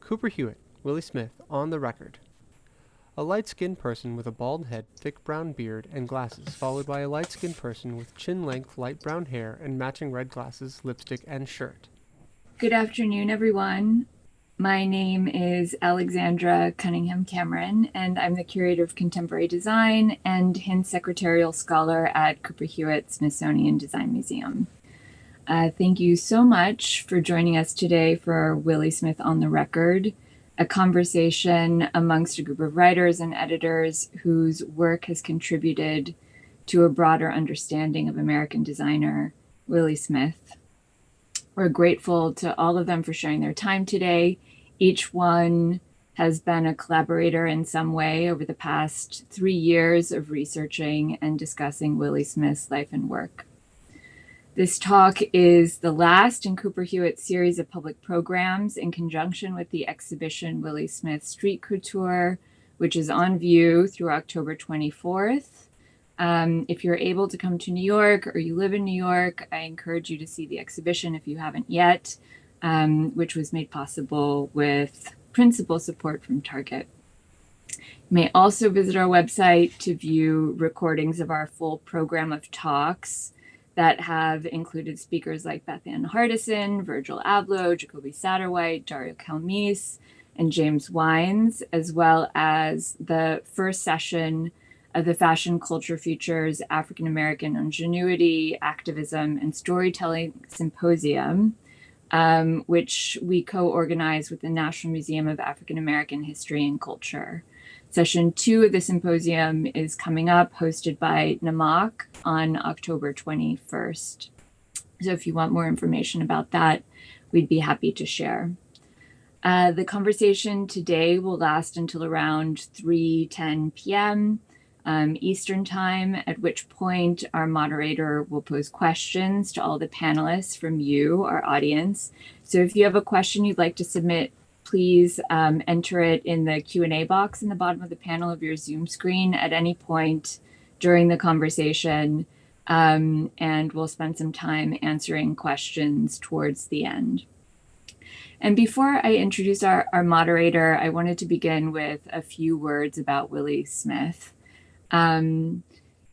Cooper Hewitt, Willi Smith, on the record. A light-skinned person with a bald head, thick brown beard, and glasses, followed by a light-skinned person with chin-length light brown hair and matching red glasses, lipstick, and shirt. Good afternoon, everyone. My name is Alexandra Cunningham Cameron, and I'm the Curator of Contemporary Design and Hint Secretarial Scholar at Cooper Hewitt Smithsonian Design Museum. Thank you so much for joining us today for Willi Smith on the Record, a conversation amongst a group of writers and editors whose work has contributed to a broader understanding of American designer Willi Smith. We're grateful to all of them for sharing their time today. Each one has been a collaborator in some way over the past 3 years of researching and discussing Willi Smith's life and work. This talk is the last in Cooper Hewitt's series of public programs in conjunction with the exhibition Willi Smith Street Couture, which is on view through October 24th. If you're able to come to New York or you live in New York, I encourage you to see the exhibition if you haven't yet, which was made possible with principal support from Target. You may also visit our website to view recordings of our full program of talks that have included speakers like Beth Ann Hardison, Virgil Abloh, Jacoby Satterwhite, Dario Calmese, and James Wines, as well as the first session of the Fashion Culture Futures African American Ingenuity, Activism, and Storytelling Symposium, which we co-organized with the National Museum of African American History and Culture. Session 2 of the symposium is coming up, hosted by Namak on October 21st. So if you want more information about that, we'd be happy to share. The conversation today will last until around 3:10 p.m. Eastern Time, at which point our moderator will pose questions to all the panelists from you, our audience. So if you have a question you'd like to submit, please enter it in the Q&A box in the bottom of the panel of your Zoom screen at any point during the conversation, and we'll spend some time answering questions towards the end. And before I introduce our moderator, I wanted to begin with a few words about Willi Smith.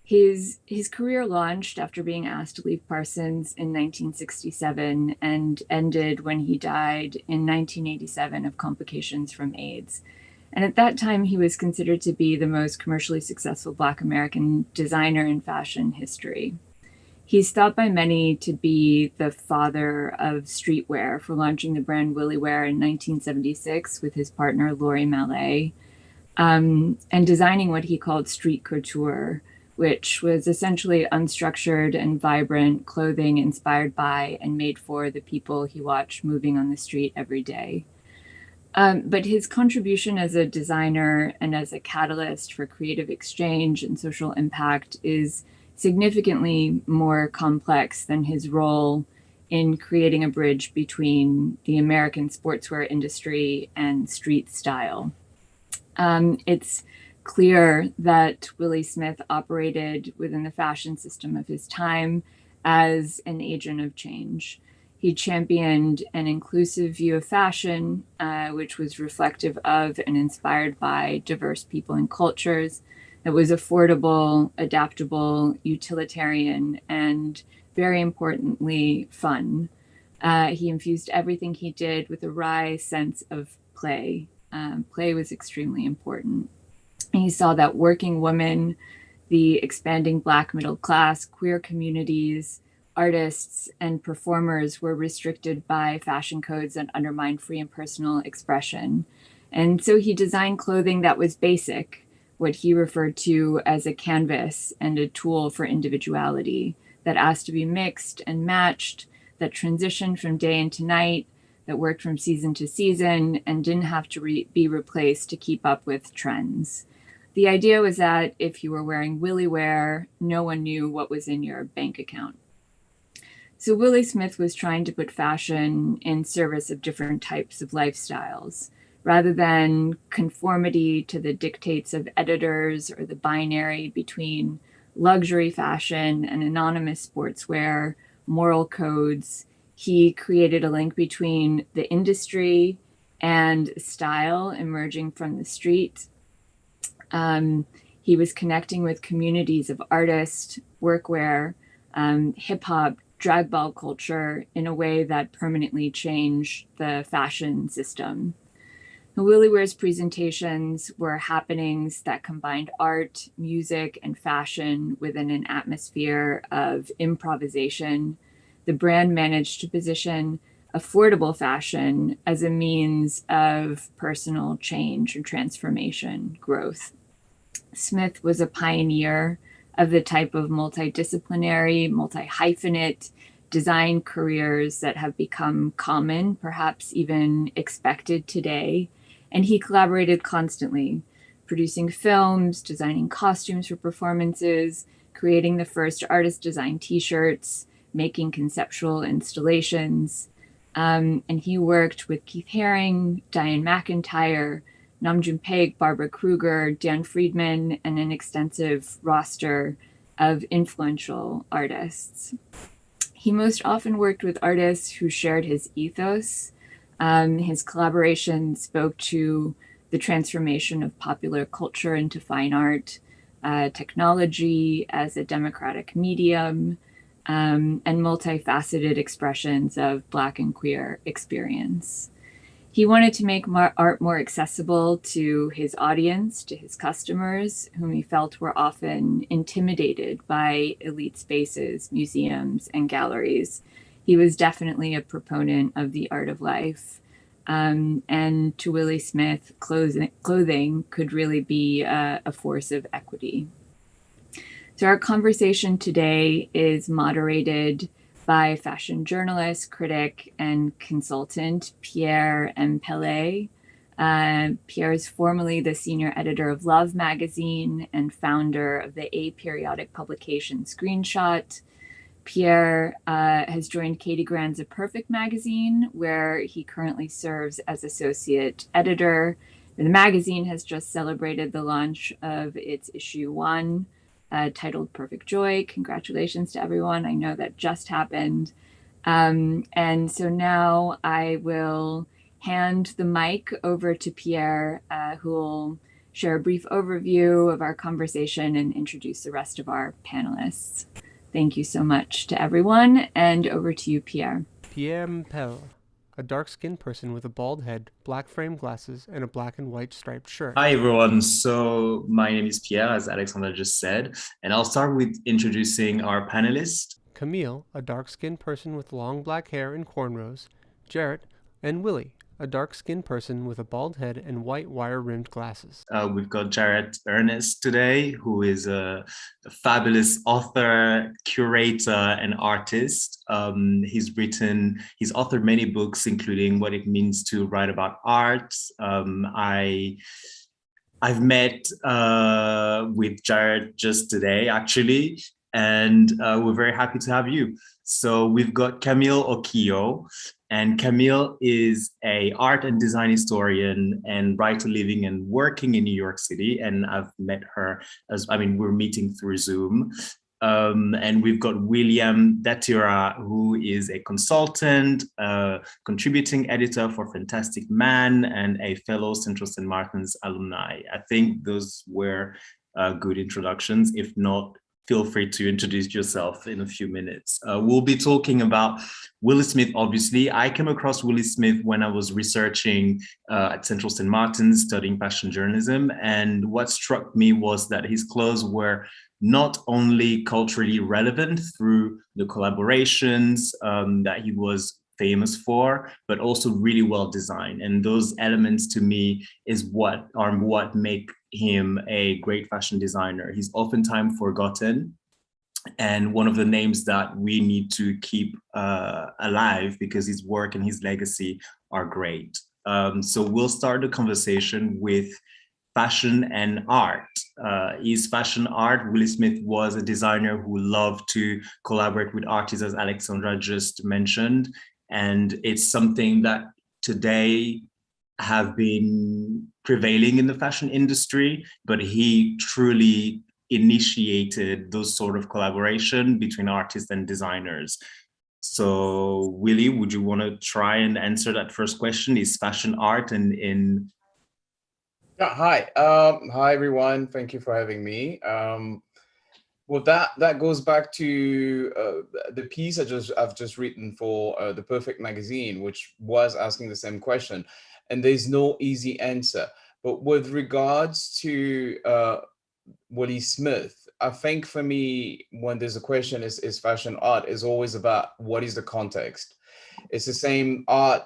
His career launched after being asked to leave Parsons in 1967 and ended when he died in 1987 of complications from AIDS. And at that time, he was considered to be the most commercially successful Black American designer in fashion history. He's thought by many to be the father of streetwear for launching the brand WilliWear in 1976 with his partner Lori Mallet, and designing what he called street couture, which was essentially unstructured and vibrant clothing inspired by and made for the people he watched moving on the street every day. But his contribution as a designer and as a catalyst for creative exchange and social impact is significantly more complex than his role in creating a bridge between the American sportswear industry and street style. It's clear that Willi Smith operated within the fashion system of his time as an agent of change. He championed an inclusive view of fashion, which was reflective of and inspired by diverse people and cultures, that was affordable, adaptable, utilitarian, and very importantly, fun. He infused everything he did with a wry sense of play. Play was extremely important. And he saw that working women, the expanding Black middle class, queer communities, artists, and performers were restricted by fashion codes that undermined free and personal expression. And so he designed clothing that was basic, what he referred to as a canvas and a tool for individuality, that asked to be mixed and matched, that transitioned from day into night, that worked from season to season, and didn't have to be replaced to keep up with trends. The idea was that if you were wearing WilliWear, no one knew what was in your bank account. So Willi Smith was trying to put fashion in service of different types of lifestyles, rather than conformity to the dictates of editors or the binary between luxury fashion and anonymous sportswear, moral codes. He created a link between the industry and style emerging from the street. He was connecting with communities of artists, workwear, hip hop, drag ball culture in a way that permanently changed the fashion system. WilliWear's presentations were happenings that combined art, music, and fashion within an atmosphere of improvisation. The brand managed to position affordable fashion as a means of personal change and transformation, growth. Smith was a pioneer of the type of multidisciplinary, multi-hyphenate design careers that have become common, perhaps even expected today. And he collaborated constantly, producing films, designing costumes for performances, creating the first artist designed T-shirts, making conceptual installations. And he worked with Keith Haring, Diane McIntyre, June Paik, Barbara Kruger, Dan Friedman, and an extensive roster of influential artists. He most often worked with artists who shared his ethos. His collaboration spoke to the transformation of popular culture into fine art, technology as a democratic medium, and multifaceted expressions of Black and queer experience. He wanted to make art more accessible to his audience, to his customers, whom he felt were often intimidated by elite spaces, museums, and galleries. He was definitely a proponent of the art of life. And to Willi Smith, clothing could really be a force of equity. So our conversation today is moderated by fashion journalist, critic, and consultant Pierre M. Pellet. Pierre is formerly the senior editor of Love magazine and founder of the aperiodic publication Screenshot. Pierre has joined Katie Grand's A Perfect magazine, where he currently serves as associate editor. The magazine has just celebrated the launch of its issue 1, titled Perfect Joy. Congratulations to everyone. I know that just happened. And so now I will hand the mic over to Pierre, who will share a brief overview of our conversation and introduce the rest of our panelists. Thank you so much to everyone, and over to you, Pierre. Pierre Mpel, a dark-skinned person with a bald head, black frame glasses, and a black and white striped shirt. Hi, everyone. So my name is Pierre, as Alexandra just said, and I'll start with introducing our panelists. Camille, a dark-skinned person with long black hair and cornrows, Jarrett, and Willi, a dark-skinned person with a bald head and white wire-rimmed glasses. We've got Jarrett Ernest today, who is a fabulous author, curator, and artist. He's authored many books, including What It Means to Write About Art. I've met with Jarrett just today, actually, and we're very happy to have you. So we've got Camille Okio, and Camille is an art and design historian and writer living and working in New York City. And I've met her we're meeting through Zoom. And we've got William Datira, who is a consultant, contributing editor for Fantastic Man, and a fellow Central St. Martin's alumni. I think those were good introductions. If not, feel free to introduce yourself in a few minutes. We'll be talking about Willi Smith, obviously. I came across Willi Smith when I was researching at Central St. Martin's, studying fashion journalism. And what struck me was that his clothes were not only culturally relevant through the collaborations that he was famous for, but also really well designed. And those elements to me is what make him a great fashion designer. He's oftentimes forgotten, and one of the names that we need to keep alive because his work and his legacy are great. So we'll start the conversation with fashion and art. Is fashion art? Willi Smith was a designer who loved to collaborate with artists, as Alexandra just mentioned. And it's something that today have been prevailing in the fashion industry, but he truly initiated those sort of collaboration between artists and designers. So, Willi, would you want to try and answer that first question? Is fashion art and in Yeah, hi. Hi everyone. Thank you for having me. Well, that goes back to the piece I've just written for the Perfect magazine, which was asking the same question, and there's no easy answer. But with regards to Willi Smith, I think for me, when there's a question, is fashion art, is always about what is the context. It's the same. Art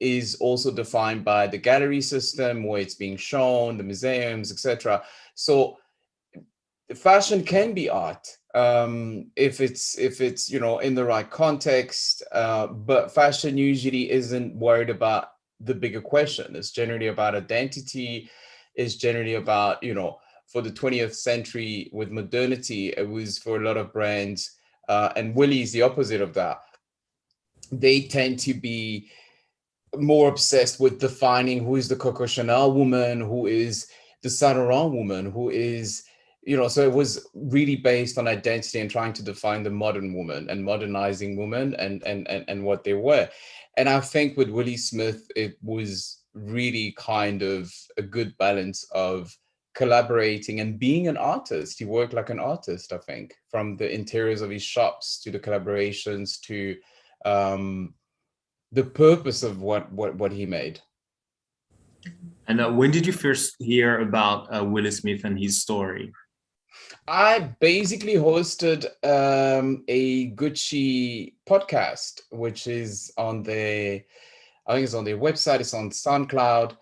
is also defined by the gallery system where it's being shown, the museums, etc. So fashion can be art if it's in the right context, but fashion usually isn't worried about the bigger question. It's generally about identity. It's generally about, for the 20th century with modernity, it was for a lot of brands, and Willi is the opposite of that. They tend to be more obsessed with defining who is the Coco Chanel woman, who is the Saint Laurent woman, who is, so it was really based on identity and trying to define the modern woman and modernizing women and what they were. And I think with Willi Smith, it was really kind of a good balance of collaborating and being an artist. He worked like an artist, I think, from the interiors of his shops to the collaborations to the purpose of what he made. and when did you first hear about Willi Smith and his story? I basically hosted a Gucci podcast, which is on I think it's on their website, it's on SoundCloud.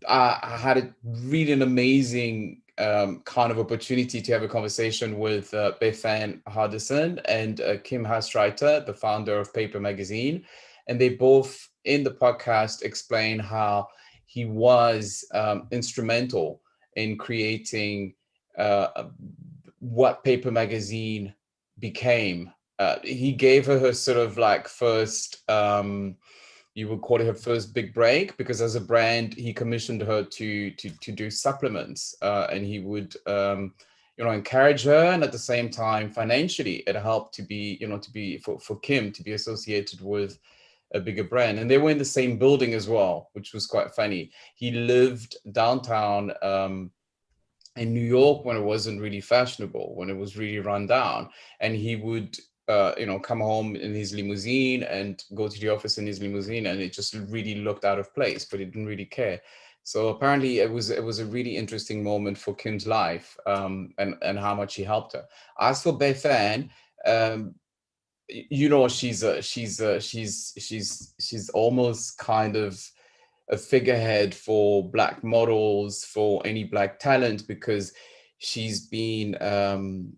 I had a really an amazing kind of opportunity to have a conversation with Bethan Hardison and Kim Hastreiter, the founder of Paper Magazine. And they both, in the podcast, explain how he was instrumental in creating what Paper Magazine became. He gave her sort of like first, you would call it her first big break, because as a brand, he commissioned her to do supplements, and he would encourage her, and at the same time financially it helped to be for Kim to be associated with a bigger brand. And they were in the same building as well, which was quite funny. He lived downtown in New York when it wasn't really fashionable, when it was really run down, and he would come home in his limousine and go to the office in his limousine, and it just really looked out of place, but he didn't really care. So apparently it was a really interesting moment for Kim's life, and how much he helped her. As for Bethan, she's almost kind of a figurehead for Black models, for any Black talent, because she's been an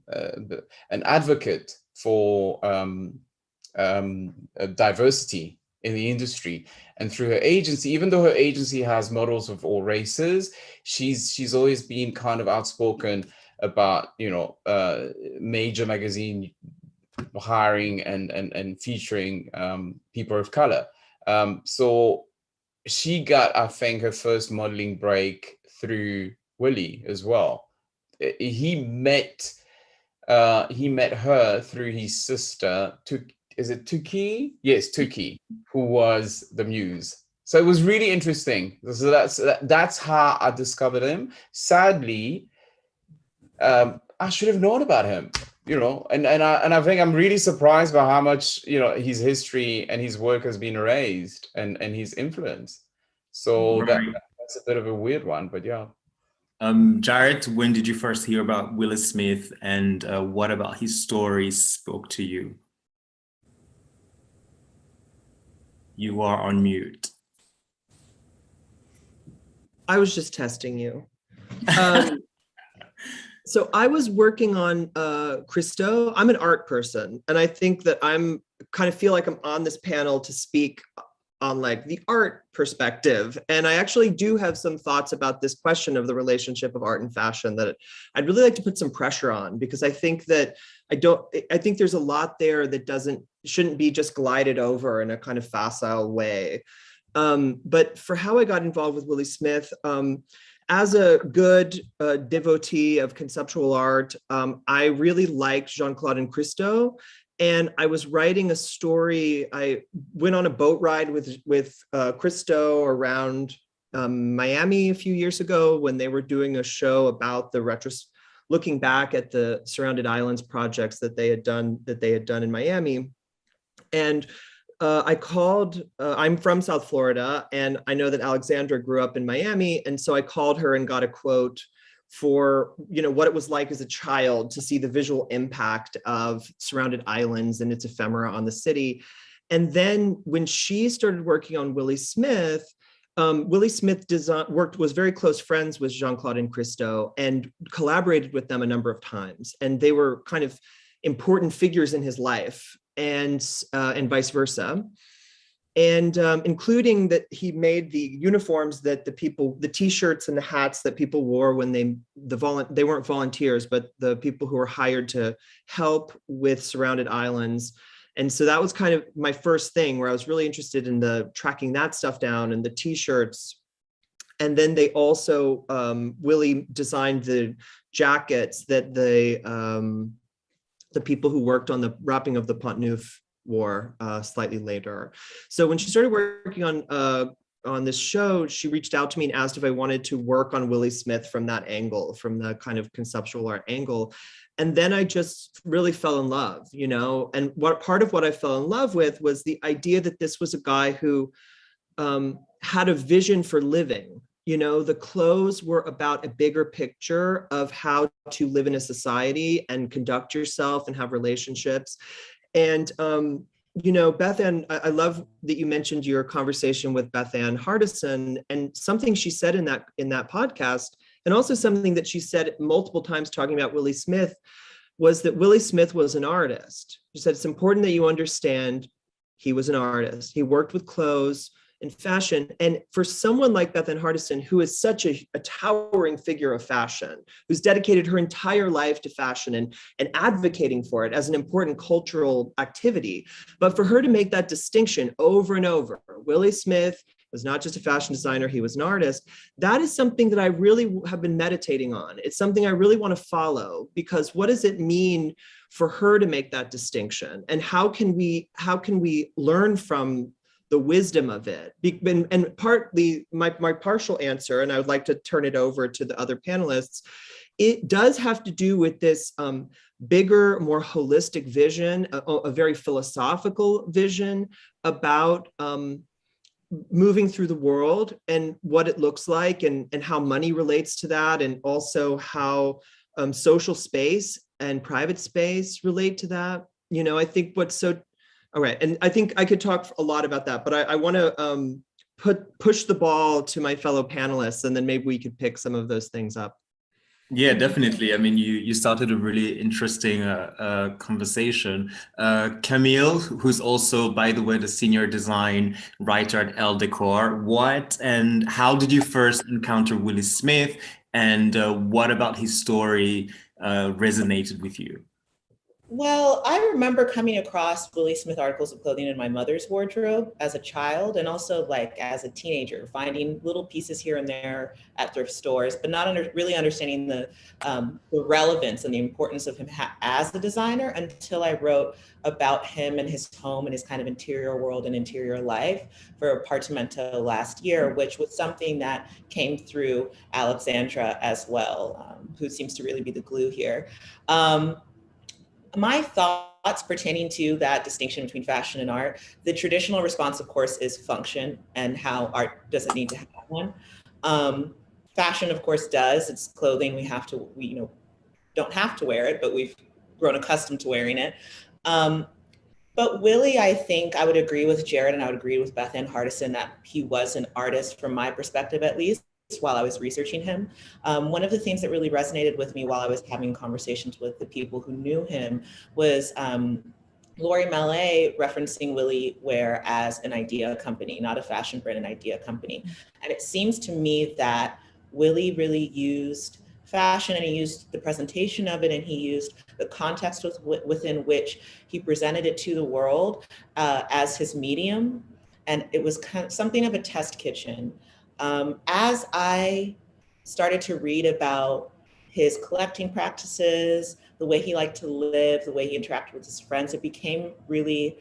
advocate for diversity in the industry. And through her agency, even though her agency has models of all races, she's always been kind of outspoken about major magazine hiring and featuring people of color. So she got, I think, her first modeling break through Willi as well. He met her through his sister. Is it Tuki? Yes, Tuki, who was the muse. So it was really interesting. So that's how I discovered him. Sadly, I should have known about him, and I think I'm really surprised by how much his history and his work has been erased, and his influence. So Right. that's a bit of a weird one, but yeah. Jared, when did you first hear about Willi Smith, and what about his stories spoke to you? You are on mute. I was just testing you. So I was working on Christo. I'm an art person, and I think that I'm kind of feel like I'm on this panel to speak on like the art perspective. And I actually do have some thoughts about this question of the relationship of art and fashion that I'd really like to put some pressure on, because I think that I think there's a lot there that shouldn't be just glided over in a kind of facile way. But for how I got involved with Willi Smith, as a good devotee of conceptual art, I really liked Jeanne Claude and Christo. And I was writing a story. I went on a boat ride with Christo around Miami a few years ago when they were doing a show about looking back at the Surrounded Islands projects that they had done in Miami. And I called, I'm from South Florida, and I know that Alexandra grew up in Miami. And so I called her and got a quote for, what it was like as a child to see the visual impact of Surrounded Islands and its ephemera on the city. And then when she started working on Willi Smith, Willi Smith was very close friends with Jeanne Claude and Christo and collaborated with them a number of times. And they were kind of important figures in his life, and vice versa. And including that he made the uniforms that the T-shirts and the hats that people wore when they weren't volunteers, but the people who were hired to help with Surrounded Islands. And so that was kind of my first thing where I was really interested in tracking that stuff down and the T-shirts. And then they also, Willi designed the jackets that the people who worked on the wrapping of the Pont Neuf wore slightly later. So when she started working on this show, she reached out to me and asked if I wanted to work on Willi Smith from that angle, from the kind of conceptual art angle. And then I just really fell in love, and part of what I fell in love with was the idea that this was a guy who had a vision for living. The clothes were about a bigger picture of how to live in a society and conduct yourself and have relationships. And, Beth Ann, I love that you mentioned your conversation with Beth Ann Hardison, and something she said in that podcast, and also something that she said multiple times talking about Willi Smith, was that Willi Smith was an artist. She said, it's important that you understand he was an artist. He worked with clothes and fashion. And for someone like Beth Ann Hardison, who is such a towering figure of fashion, who's dedicated her entire life to fashion and advocating for it as an important cultural activity, but for her to make that distinction over and over, Willi Smith was not just a fashion designer, he was an artist. That is something that I really have been meditating on. It's something I really want to follow, because what does it mean for her to make that distinction? And how can we learn from the wisdom of it? And partly my partial answer, and I would like to turn it over to the other panelists, it does have to do with this bigger, more holistic vision, a very philosophical vision about moving through the world and what it looks like, and how money relates to that, and also how social space and private space relate to that. I think all right, and I think I could talk a lot about that, but I want to push the ball to my fellow panelists, and then maybe we could pick some of those things up. Yeah, definitely. I mean, you started a really interesting conversation. Camille, who's also, by the way, the senior design writer at Elle Decor, what and how did you first encounter Willi Smith, and what about his story resonated with you? Well, I remember coming across Willi Smith articles of clothing in my mother's wardrobe as a child, and also as a teenager, finding little pieces here and there at thrift stores, but not really understanding the relevance and the importance of him as a designer until I wrote about him and his home and his kind of interior world and interior life for Apartamento last year, which was something that came through Alexandra as well, who seems to really be the glue here. My thoughts pertaining to that distinction between fashion and art, the traditional response, of course, is function and how art doesn't need to have one. Fashion, of course, does. It's clothing. We don't have to wear it, but we've grown accustomed to wearing it. But Willi, I think I would agree with Jared, and I would agree with Beth Ann Hardison that he was an artist from my perspective, at least, while I was researching him. One of the things that really resonated with me while I was having conversations with the people who knew him was Lori Mallet referencing WilliWear as an idea company, not a fashion brand, an idea company. And it seems to me that Willi really used fashion, and he used the presentation of it, and he used the context within which he presented it to the world as his medium. And it was kind of something of a test kitchen. As I started to read about his collecting practices, the way he liked to live, the way he interacted with his friends, it became really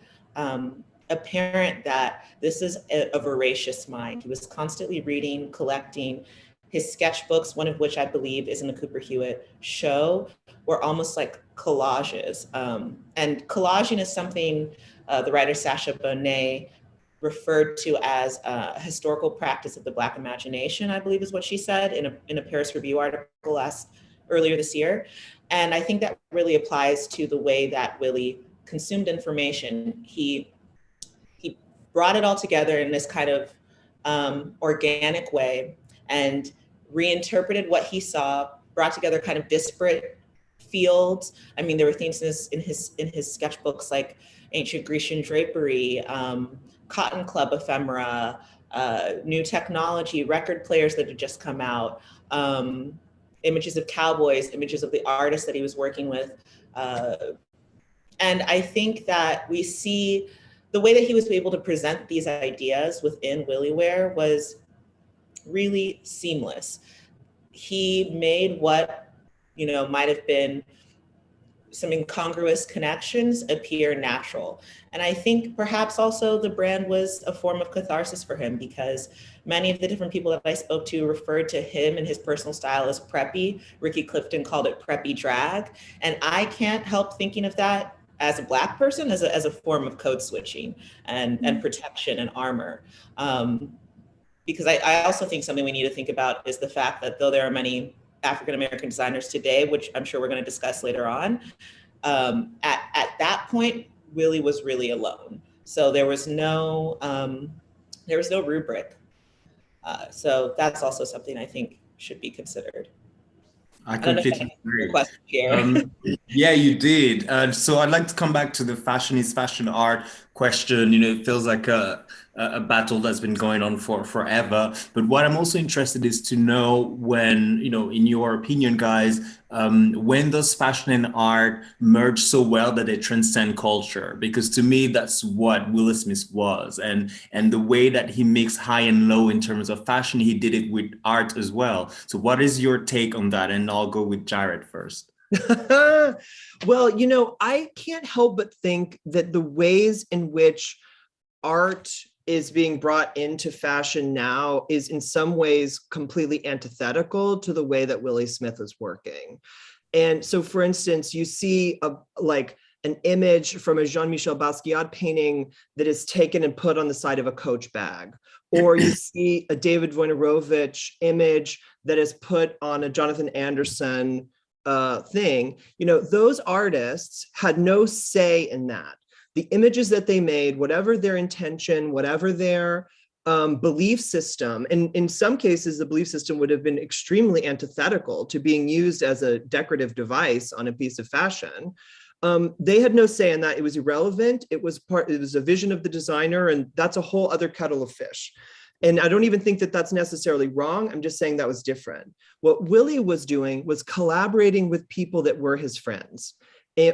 apparent that this is a voracious mind. He was constantly reading, collecting. His sketchbooks, one of which I believe is in the Cooper Hewitt show, were almost like collages. And collaging is something the writer Sacha Bonnet referred to as a historical practice of the Black imagination, I believe is what she said in a Paris Review article earlier this year. And I think that really applies to the way that Willi consumed information. He brought it all together in this kind of organic way and reinterpreted what he saw, brought together kind of disparate fields. I mean, there were things in his sketchbooks like ancient Grecian drapery, cotton club ephemera, new technology, record players that had just come out, images of cowboys, images of the artists that he was working with. And I think that we see the way that he was able to present these ideas within WilliWear was really seamless. He made what, might have been some incongruous connections appear natural. And I think perhaps also the brand was a form of catharsis for him, because many of the different people that I spoke to referred to him and his personal style as preppy. Ricky Clifton called it preppy drag. And I can't help thinking of that as a Black person, as a form of code switching and protection and armor. Because I also think something we need to think about is the fact that though there are many African-American designers today, which I'm sure we're going to discuss later on, at that point, Willi was really alone. So there was no rubric. So that's also something I think should be considered. I completely agree. Here. Yeah, you did. So I'd like to come back to the fashion is fashion art question. It feels like a battle that's been going on for forever. But what I'm also interested is to know when, in your opinion, guys, when does fashion and art merge so well that they transcend culture? Because to me, that's what Willi Smith was. And the way that he mixed high and low in terms of fashion, he did it with art as well. So what is your take on that? And I'll go with Jared first. Well, I can't help but think that the ways in which art is being brought into fashion now is in some ways completely antithetical to the way that Willi Smith is working. And so, for instance, you see an image from a Jean-Michel Basquiat painting that is taken and put on the side of a Coach bag, or you see a David Wojnarowicz image that is put on a Jonathan Anderson thing. Those artists had no say in that. The images that they made, whatever their intention, whatever their belief system, and in some cases, the belief system would have been extremely antithetical to being used as a decorative device on a piece of fashion. They had no say in that. It was irrelevant. It was a vision of the designer, and that's a whole other kettle of fish. And I don't even think that that's necessarily wrong. I'm just saying that was different. What Willi was doing was collaborating with people that were his friends,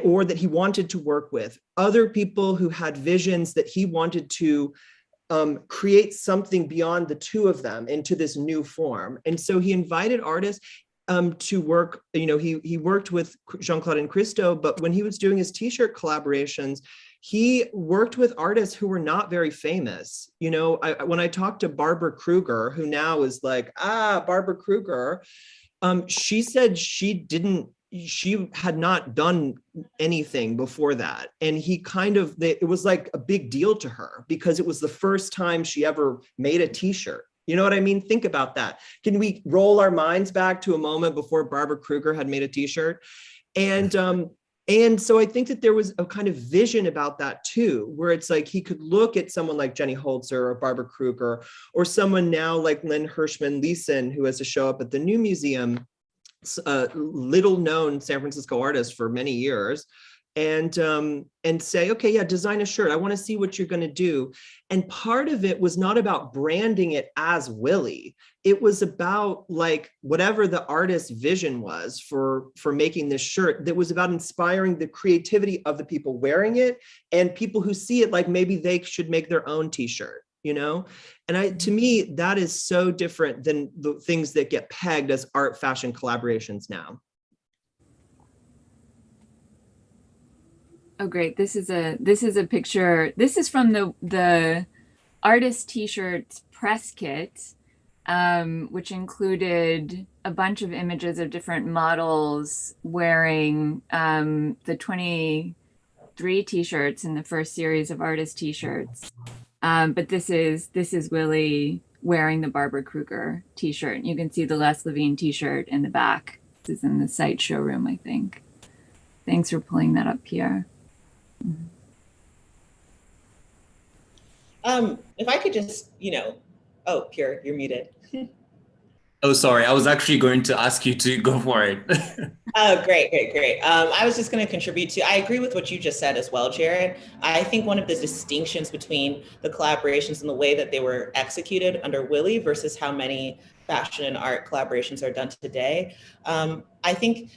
or that he wanted to work with, other people who had visions that he wanted to create something beyond the two of them into this new form. And so he invited artists to work. He worked with Jeanne Claude and Christo, but when he was doing his T-shirt collaborations, he worked with artists who were not very famous. When I talked to Barbara Kruger, who now is like, Barbara Kruger, she said she had not done anything before that. And it was like a big deal to her because it was the first time she ever made a T-shirt. You know what I mean? Think about that. Can we roll our minds back to a moment before Barbara Kruger had made a T-shirt? And so I think that there was a kind of vision about that too, where it's like he could look at someone like Jenny Holzer or Barbara Kruger, or someone now like Lynn Hirschman Leeson, who has to show up at the New Museum, little known San Francisco artist for many years, and say, okay, yeah, design a shirt. I want to see what you're going to do. And part of it was not about branding it as Willi. It was about like whatever the artist's vision was for making this shirt, that was about inspiring the creativity of the people wearing it and people who see it like maybe they should make their own T-shirt. And to me, that is so different than the things that get pegged as art fashion collaborations now. Oh, great. This is a picture. This is from the artist T-shirts press kit, which included a bunch of images of different models wearing the 23 T-shirts in the first series of artist T-shirts. But this is Willi wearing the Barbara Kruger T-shirt. You can see the Les Levine T-shirt in the back. This is in the site showroom, I think. Thanks for pulling that up, Pierre. If I could just, oh, Pierre, you're muted. Oh, sorry. I was actually going to ask you to go for it. Oh, great. I was just going to contribute to, I agree with what you just said as well, Jared. I think one of the distinctions between the collaborations and the way that they were executed under Willi versus how many fashion and art collaborations are done today. I think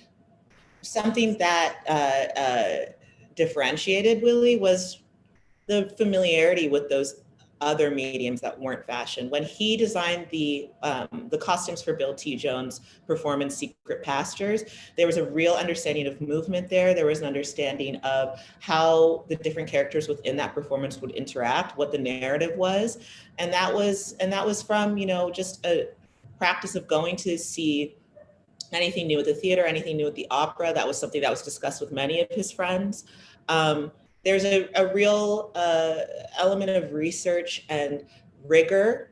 something that differentiated Willi was the familiarity with those other mediums that weren't fashion. When he designed the costumes for Bill T. Jones' performance Secret Pastures, there was a real understanding of movement there. There was an understanding of how the different characters within that performance would interact, what the narrative was. And that was from, just a practice of going to see anything new at the theater, anything new at the opera. That was something that was discussed with many of his friends. There's a real element of research and rigor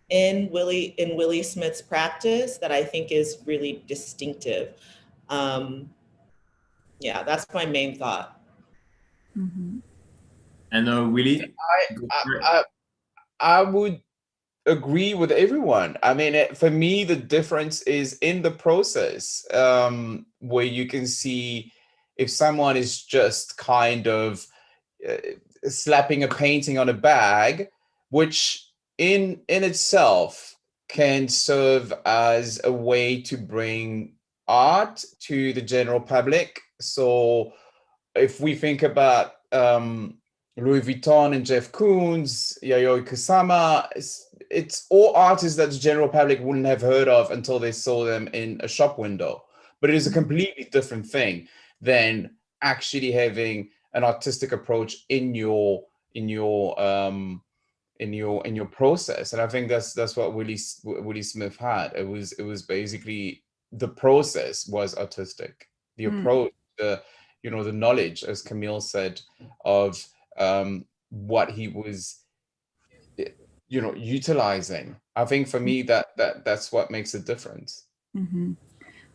in Willi Smith's practice that I think is really distinctive. Yeah, that's my main thought. Mm-hmm. And Willi? I would agree with everyone. I mean, for me, the difference is in the process, where you can see if someone is just kind of slapping a painting on a bag, which in itself can serve as a way to bring art to the general public. So if we think about Louis Vuitton and Jeff Koons, Yayoi Kusama, it's all artists that the general public wouldn't have heard of until they saw them in a shop window. But it is a completely different thing than actually having an artistic approach in your process. And I think that's what Willi Smith had. It was basically the process was artistic. The approach, the knowledge, as Camille said, of what he was utilizing. I think for me that's what makes a difference. Mm-hmm.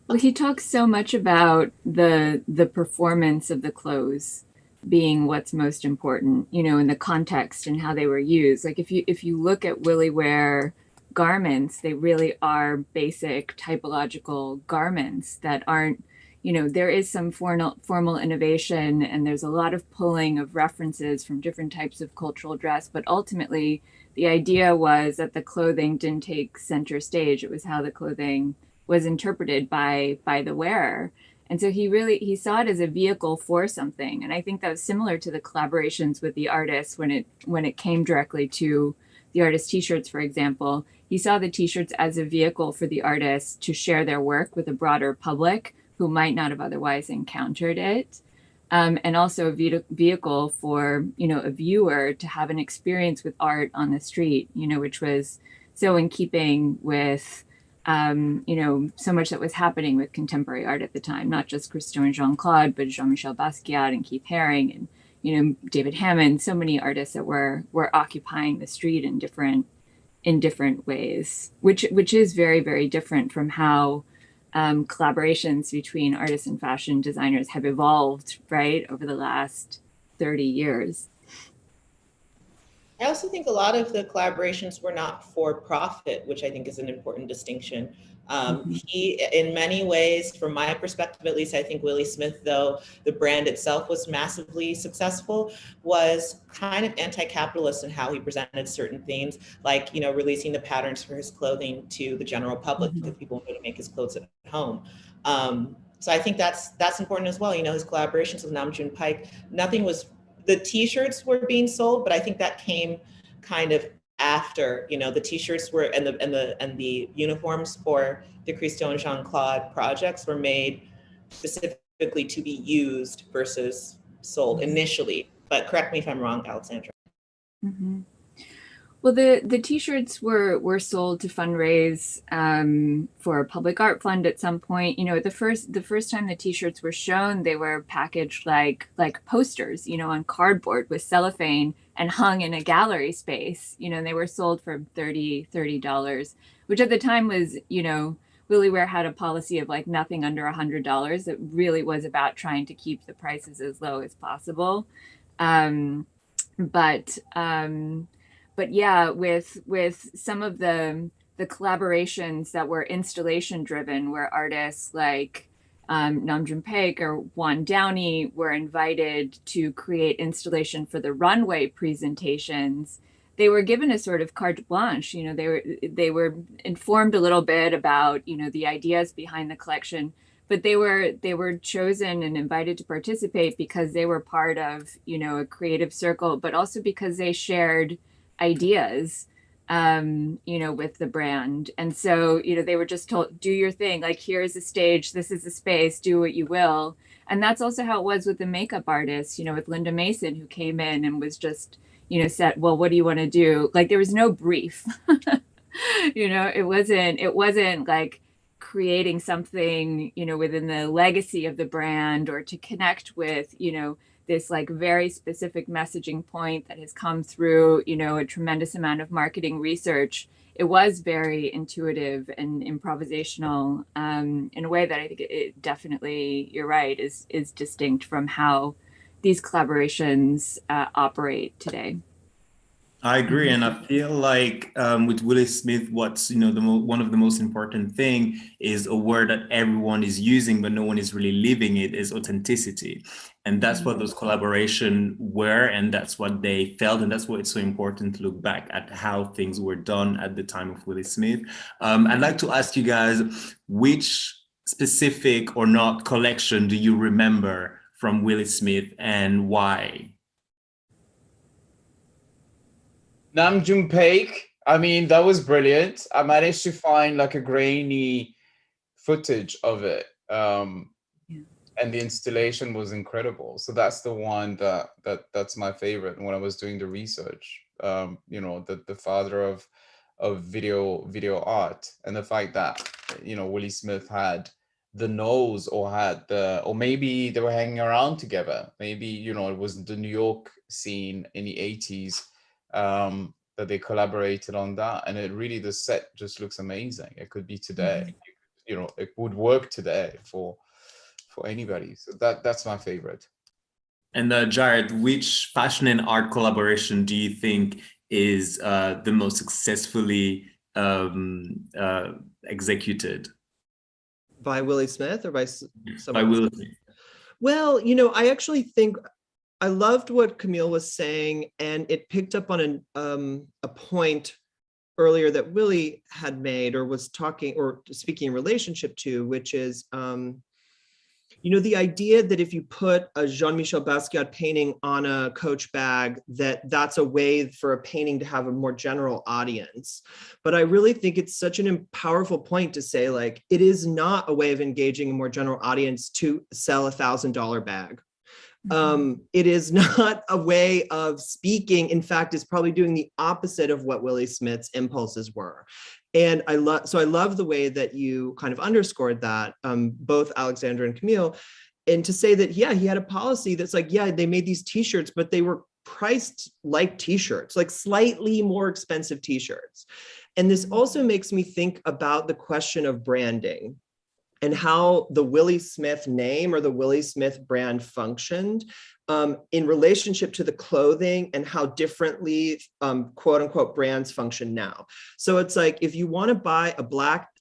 Well, he talks so much about the performance of the clothes being what's most important, in the context and how they were used. Like if you look at WilliWear garments, they really are basic typological garments that aren't, there is some formal innovation and there's a lot of pulling of references from different types of cultural dress, but ultimately the idea was that the clothing didn't take center stage. It was how the clothing was interpreted by the wearer. And so he saw it as a vehicle for something. And I think that was similar to the collaborations with the artists when it came directly to the artist T-shirts, for example. He saw the T-shirts as a vehicle for the artists to share their work with a broader public who might not have otherwise encountered it. And also a vehicle for, a viewer to have an experience with art on the street, which was so in keeping with so much that was happening with contemporary art at the time, not just Christo and Jeanne Claude, but Jean-Michel Basquiat and Keith Haring and, David Hammond, so many artists that were occupying the street in different ways, which is very, very different from how collaborations between artists and fashion designers have evolved, right, over the last 30 years. I also think a lot of the collaborations were not for profit, which I think is an important distinction. He, in many ways, from my perspective, at least, I think Willi Smith, though the brand itself was massively successful, was kind of anti-capitalist in how he presented certain things, like, releasing the patterns for his clothing to the general public because people wanted to make his clothes at home. So I think that's important as well. His collaborations with June Paik, the T-shirts were being sold, but I think that came kind of after, the T-shirts were and the uniforms for the Christo and Jeanne Claude projects were made specifically to be used versus sold initially, but correct me if I'm wrong, Alexandra. Mm-hmm. Well, the T-shirts were sold to fundraise for a public art fund at some point. You know, the first time the T-shirts were shown, they were packaged like posters, you know, on cardboard with cellophane and hung in a gallery space. You know, and they were sold for $30, which at the time was, you know, WilliWear had a policy of like nothing under $100. It really was about trying to keep the prices as low as possible. But yeah, with some of the collaborations that were installation driven, where artists like June Paik or Juan Downey were invited to create installation for the runway presentations, they were given a sort of carte blanche. You know, they were informed a little bit about, you know, the ideas behind the collection, but they were chosen and invited to participate because they were part of, you know, a creative circle, but also because they shared ideas, you know, with the brand. And so, you know, they were just told, do your thing, like, here's a stage, this is a space, do what you will. And that's also how it was with the makeup artists, you know, with Linda Mason, who came in and was just, you know, said, well, what do you want to do? Like, there was no brief. You know, it wasn't like creating something, you know, within the legacy of the brand, or to connect with, you know, this like very specific messaging point that has come through, you know, a tremendous amount of marketing research. It was very intuitive and improvisational, in a way that I think it definitely, you're right, is distinct from how these collaborations operate today. I agree, and I feel like with Willi Smith, what's, you know, one of the most important thing is a word that everyone is using, but no one is really living it, is authenticity, and that's what those collaborations were, and that's what they felt, and that's why it's so important to look back at how things were done at the time of Willi Smith. I'd like to ask you guys, which specific or not collection do you remember from Willi Smith, and why? June Paik, I mean, that was brilliant. I managed to find like a grainy footage of it. And the installation was incredible. So that's the one that's my favorite. And when I was doing the research, you know, the father of video art, and the fact that, you know, Willi Smith had the nose, or maybe they were hanging around together. Maybe, you know, it was the New York scene in the 80s. That they collaborated on that, and it really, the set just looks amazing. It could be today, you know, it would work today for anybody. So that's my favorite. And Jared, which fashion and art collaboration do you think is the most successfully executed? By Willi Smith or by someone by Willi Smith? Well, you know, I actually think I loved what Camille was saying, and it picked up on a point earlier that Willi had made, or was talking or speaking in relationship to, which is, you know, the idea that if you put a Jean-Michel Basquiat painting on a Coach bag, that's a way for a painting to have a more general audience. But I really think it's such an powerful point to say, like, it is not a way of engaging a more general audience to sell a $1,000 bag. It is not a way of speaking. In fact, it's probably doing the opposite of what Willi Smith's impulses were. And I love the way that you kind of underscored that, both Alexandra and Camille, and to say that, yeah, he had a policy that's like, yeah, they made these T-shirts, but they were priced like T-shirts, like slightly more expensive T-shirts. And this also makes me think about the question of branding, and how the Willi Smith name or the Willi Smith brand functioned in relationship to the clothing, and how differently quote unquote brands function now. So it's like, if you want to buy a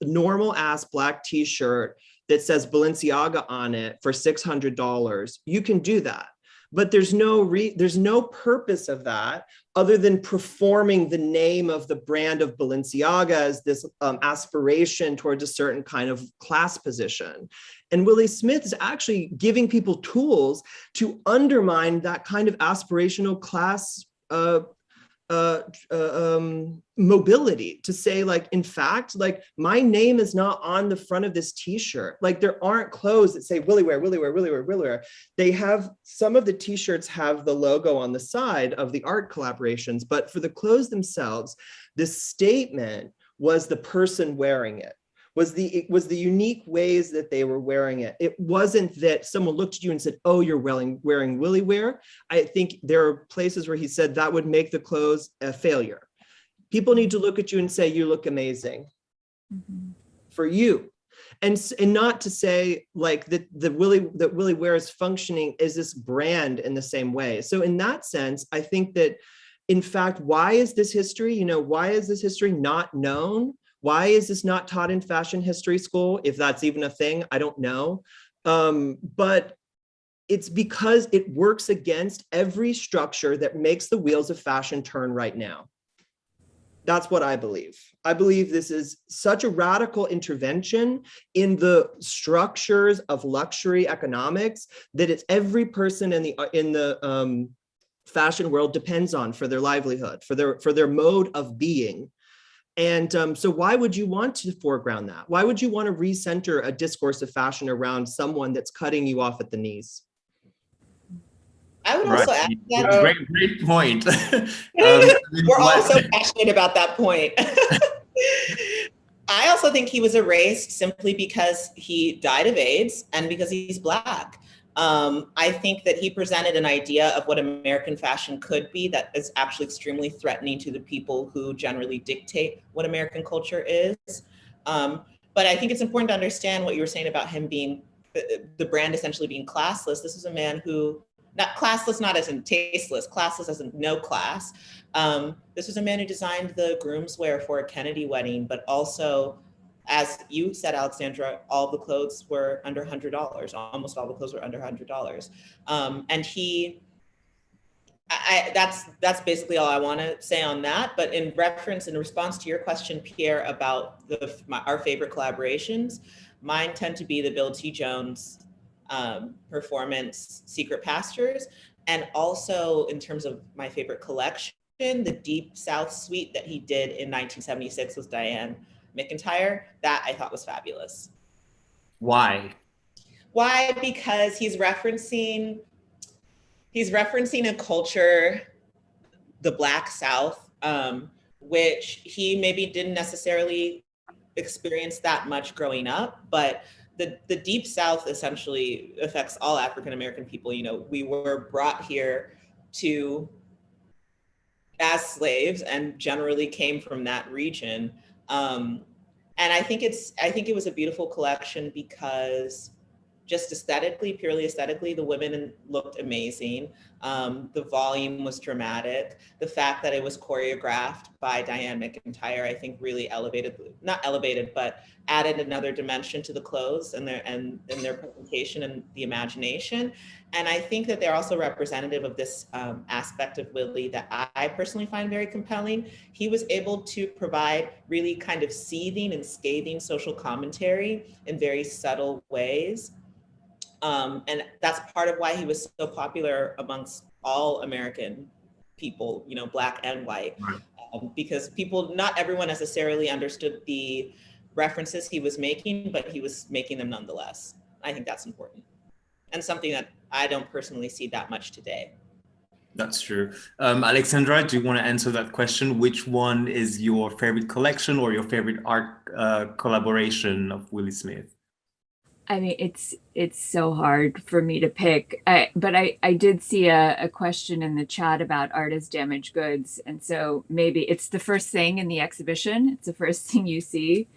normal ass black T-shirt that says Balenciaga on it for $600, you can do that. But there's no purpose of that other than performing the name of the brand of Balenciaga as this aspiration towards a certain kind of class position. And Willi Smith is actually giving people tools to undermine that kind of aspirational class mobility to say, like, in fact, like, my name is not on the front of this t-shirt. Like, there aren't clothes that say WilliWear, WilliWear, WilliWear, WilliWear. They have, some of the t-shirts have the logo on the side of the art collaborations, but for the clothes themselves, the statement was the person wearing it. It was the unique ways that they were wearing it. It wasn't that someone looked at you and said, oh, you're wearing WilliWear. I think there are places where he said that would make the clothes a failure. People need to look at you and say, you look amazing for you. And not to say like that WilliWear is functioning as this brand in the same way. So in that sense, I think that, in fact, why is this history, why is this history not known? Why is this not taught in fashion history school? If that's even a thing, I don't know. But it's because it works against every structure that makes the wheels of fashion turn right now. That's what I believe. I believe this is such a radical intervention in the structures of luxury economics that it's every person in the fashion world depends on for their livelihood, for their mode of being. And so why would you want to foreground that? Why would you want to recenter a discourse of fashion around someone that's cutting you off at the knees? I would also add that. Great point. We're all so passionate about that point. I also think he was erased simply because he died of AIDS and because he's Black. I think that he presented an idea of what American fashion could be that is actually extremely threatening to the people who generally dictate what American culture is. But I think it's important to understand what you were saying about him being, the brand essentially being classless. This was a man who, not classless, not as in tasteless, classless as in no class. This was a man who designed the groomswear for a Kennedy wedding, but also, as you said, Alexandra, all the clothes were under $100. Almost all the clothes were under $100. And that's basically all I want to say on that. But in response to your question, Pierre, about our favorite collaborations, mine tend to be the Bill T. Jones performance, Secret Pastures, and also in terms of my favorite collection, the Deep South suite that he did in 1976 with Diane McIntyre, that I thought was fabulous. Why? Why? Because he's referencing a culture, the Black South, which he maybe didn't necessarily experience that much growing up, but the Deep South essentially affects all African-American people. We were brought here as slaves and generally came from that region. And I think it was a beautiful collection because just purely aesthetically, the women looked amazing. The volume was dramatic. The fact that it was choreographed by Diane McIntyre, I think really but added another dimension to the clothes and their presentation and the imagination. And I think that they're also representative of this aspect of Willi that I personally find very compelling. He was able to provide really kind of seething and scathing social commentary in very subtle ways. And that's part of why he was so popular amongst all American people, Black and white, because not everyone necessarily understood the references he was making, but he was making them nonetheless. I think that's important and something that I don't personally see that much today. That's true. Alexandra, do you want to answer that question? Which one is your favorite collection or your favorite art collaboration of Willi Smith? I mean, it's so hard for me to pick, but I did see a question in the chat about art as damaged goods. And so maybe it's the first thing in the exhibition. It's the first thing you see.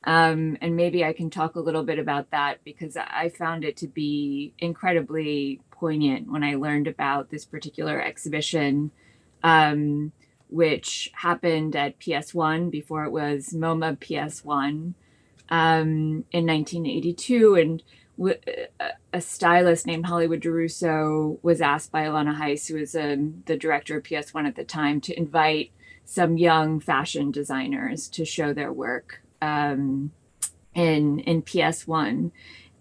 And maybe I can talk a little bit about that because I found it to be incredibly poignant when I learned about this particular exhibition, which happened at PS1 before it was MoMA PS1. In 1982, and a stylist named Hollywood DeRusso was asked by Alana Heiss, who was the director of PS1 at the time, to invite some young fashion designers to show their work in PS1.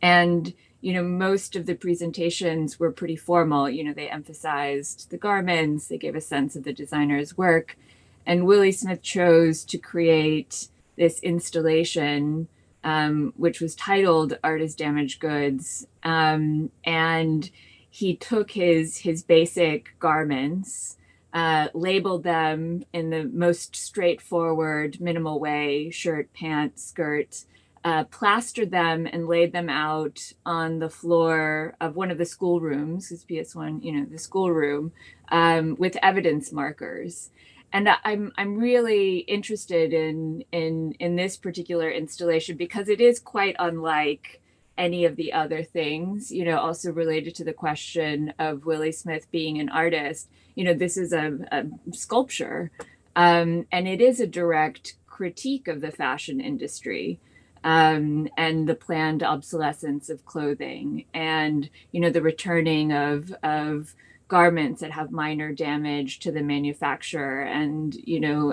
And most of the presentations were pretty formal. They emphasized the garments, they gave a sense of the designer's work. And Willi Smith chose to create this installation, which was titled Art is Damaged Goods. And he took his basic garments, labeled them in the most straightforward, minimal way, shirt, pants, skirt, plastered them and laid them out on the floor of one of the school rooms, his PS1, the school room, with evidence markers. And I'm really interested in this particular installation because it is quite unlike any of the other things, also related to the question of Willi Smith being an artist. This is a sculpture, and it is a direct critique of the fashion industry. And the planned obsolescence of clothing, and the returning of garments that have minor damage to the manufacturer, and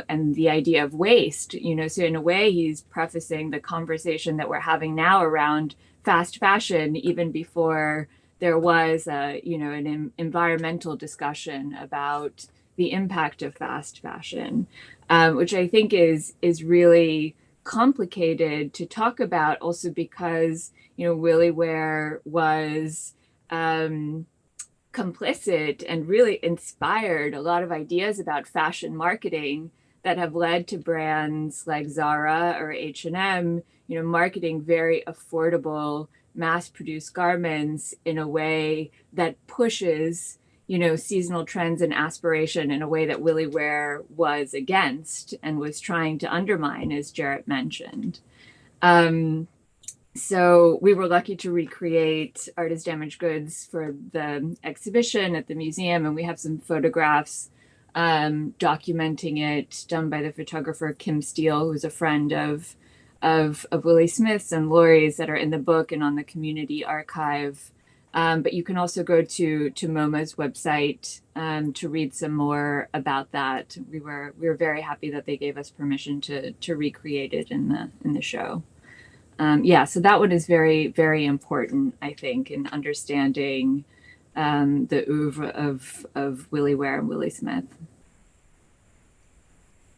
and the idea of waste. So in a way, he's prefacing the conversation that we're having now around fast fashion, even before there was an environmental discussion about the impact of fast fashion, which I think is really complicated to talk about, also because WilliWear was complicit and really inspired a lot of ideas about fashion marketing that have led to brands like Zara or H&M, marketing very affordable, mass-produced garments in a way that pushes seasonal trends and aspiration in a way that WilliWear was against and was trying to undermine, as Jarrett mentioned. So we were lucky to recreate Art is Damaged Goods for the exhibition at the museum, and we have some photographs documenting it, done by the photographer Kim Steele, who's a friend of Willi Smith's and Laurie's, that are in the book and on the community archive. But you can also go to MoMA's website to read some more about that. We were very happy that they gave us permission to recreate it in the show. So that one is very, very important, I think, in understanding the oeuvre of WilliWear and Willi Smith.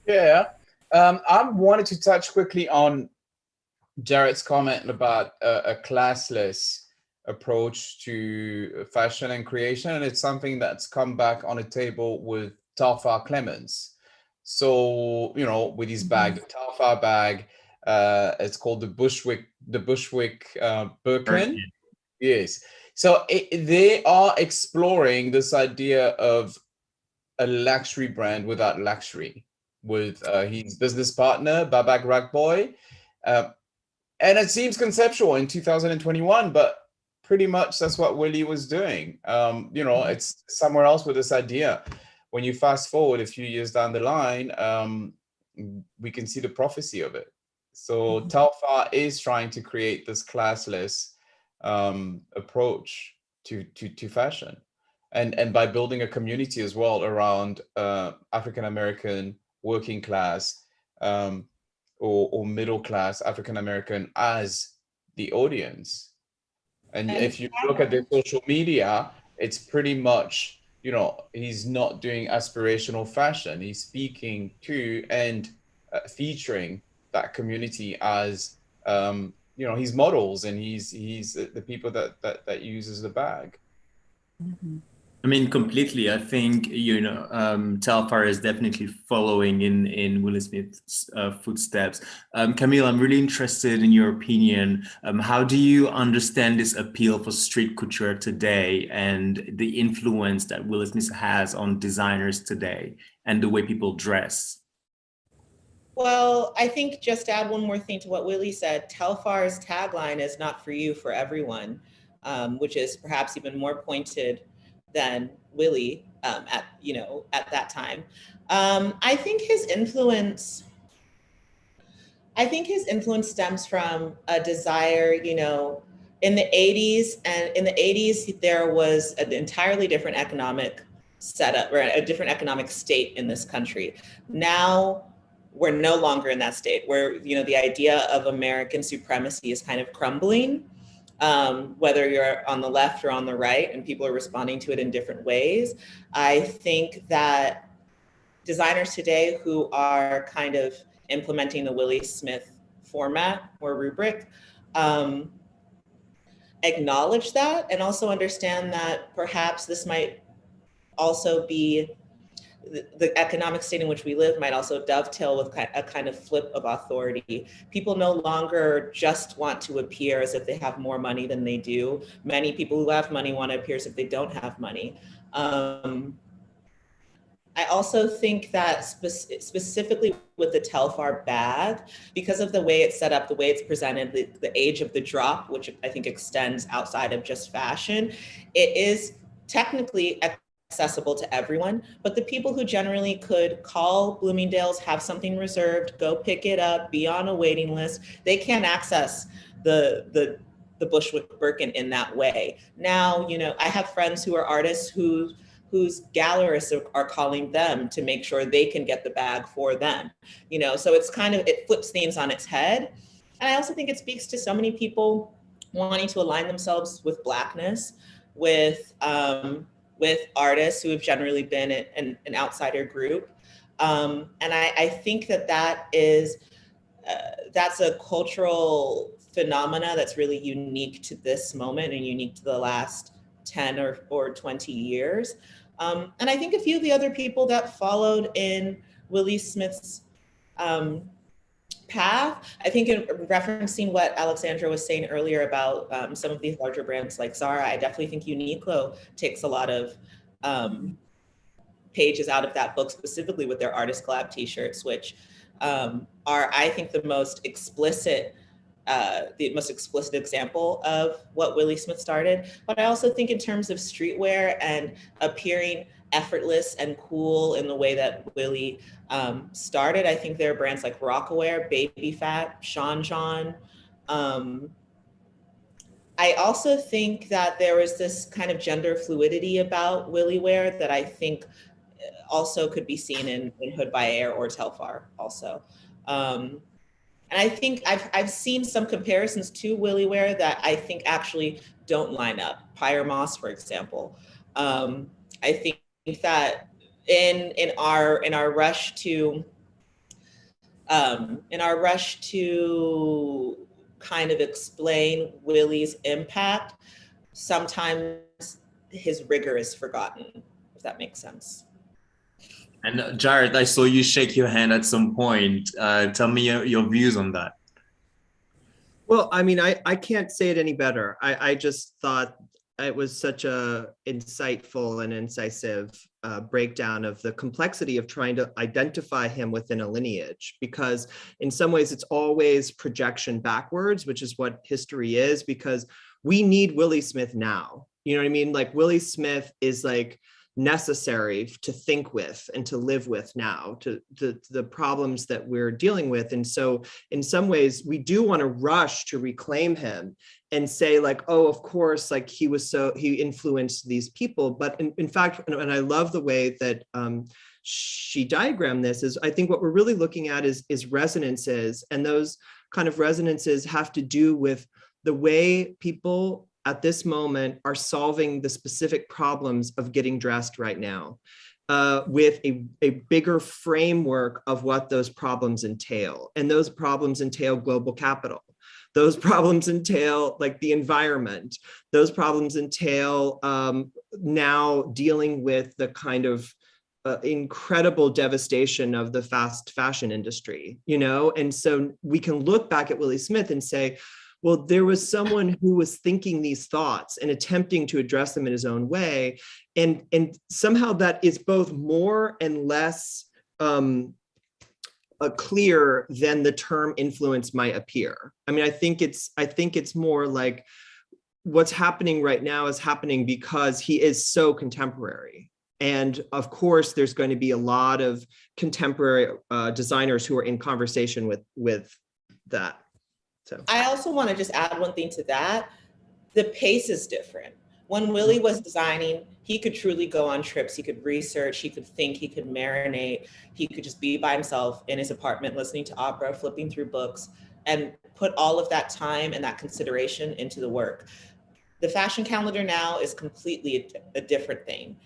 Yeah, I wanted to touch quickly on Jarrett's comment about a classless approach to fashion and creation, and it's something that's come back on the table with Talfar Clemens. So with his bag, the Talfar bag, it's called the Bushwick Birkin. Yes. So they are exploring this idea of a luxury brand without luxury, with his business partner Babak Ragboy, and it seems conceptual in 2021, but pretty much that's what Willi was doing. It's somewhere else with this idea. When you fast forward a few years down the line, we can see the prophecy of it. So Talfar is trying to create this classless approach to fashion, and by building a community as well around African American working class or middle class African American as the audience. And if you look at the social media, it's pretty much, he's not doing aspirational fashion. He's speaking to and featuring that community as, his models, and he's the people that uses the bag. Mm-hmm. I mean, completely. I think, Talfar is definitely following in Willi Smith's footsteps. Camille, I'm really interested in your opinion. How do you understand this appeal for street couture today and the influence that Willi Smith has on designers today and the way people dress? Well, I think just to add one more thing to what Willi said, Telfar's tagline is "not for you, for everyone," which is perhaps even more pointed than Willi at that time. I think his influence stems from a desire, in the 80s, and in the 80s there was an entirely different economic setup, or a different economic state in this country. Now we're no longer in that state, where the idea of American supremacy is kind of crumbling. whether you're on the left or on the right, and people are responding to it in different ways. I think that designers today who are kind of implementing the Willi Smith format or rubric acknowledge that, and also understand that perhaps this might also be the economic state in which we live might also dovetail with a kind of flip of authority. People no longer just want to appear as if they have more money than they do. Many people who have money want to appear as if they don't have money. I also think that specifically with the Telfar bag, because of the way it's set up, the way it's presented, the age of the drop, which I think extends outside of just fashion, it is technically accessible to everyone, but the people who generally could call Bloomingdale's, have something reserved, go pick it up, be on a waiting list, they can't access the Bushwick Birkin in that way. Now, you know, I have friends who are artists whose gallerists are calling them to make sure they can get the bag for them. You know, so it's kind of, it flips things on its head. And I also think it speaks to so many people wanting to align themselves with Blackness, with artists who have generally been an outsider group. And I think that is, that's a cultural phenomena that's really unique to this moment and unique to the last 10 or 20 years. And I think a few of the other people that followed in Willi Smith's path, I think in referencing what Alexandra was saying earlier about some of these larger brands like Zara, I definitely think Uniqlo takes a lot of pages out of that book, specifically with their artist collab t-shirts, which are, I think, the most explicit example of what Willi Smith started. But I also think in terms of streetwear and appearing effortless and cool in the way that Willi started, I think there are brands like Rocawear, Baby Fat, Sean John. I also think that there was this kind of gender fluidity about WilliWear that I think also could be seen in Hood by Air or Telfar also. And I think I've seen some comparisons to WilliWear that I think actually don't line up. Pyre Moss, for example. I think that in our rush to kind of explain Willi's impact, sometimes his rigor is forgotten, if that makes sense. And Jared, I saw you shake your hand at some point. Tell me your views on that. Well, I mean, I can't say it any better. I just thought it was such a insightful and incisive breakdown of the complexity of trying to identify him within a lineage, because in some ways it's always projection backwards, which is what history is, because we need Willi Smith now. You know what I mean? Like, Willi Smith is like necessary to think with and to live with now, to the problems that we're dealing with. And so in some ways we do want to rush to reclaim him and say like, oh, of course, like he influenced these people. But in fact, and I love the way that she diagrammed this, is I think what we're really looking at is resonances, and those kind of resonances have to do with the way people at this moment are solving the specific problems of getting dressed right now, with a bigger framework of what those problems entail. And those problems entail global capital. Those problems entail like the environment. Those problems entail now dealing with the kind of incredible devastation of the fast fashion industry, you know? And so we can look back at Willi Smith and say, well, there was someone who was thinking these thoughts and attempting to address them in his own way. And somehow that is both more and less clear than the term influence might appear. I mean, I think it's more like what's happening right now is happening because he is so contemporary. And of course, there's going to be a lot of contemporary designers who are in conversation with that. So I also want to just add one thing to that. The pace is different. When Willi was designing, he could truly go on trips. He could research, he could think, he could marinate. He could just be by himself in his apartment, listening to opera, flipping through books. and put all of that time and that consideration into the work. The fashion calendar now is completely a different thing.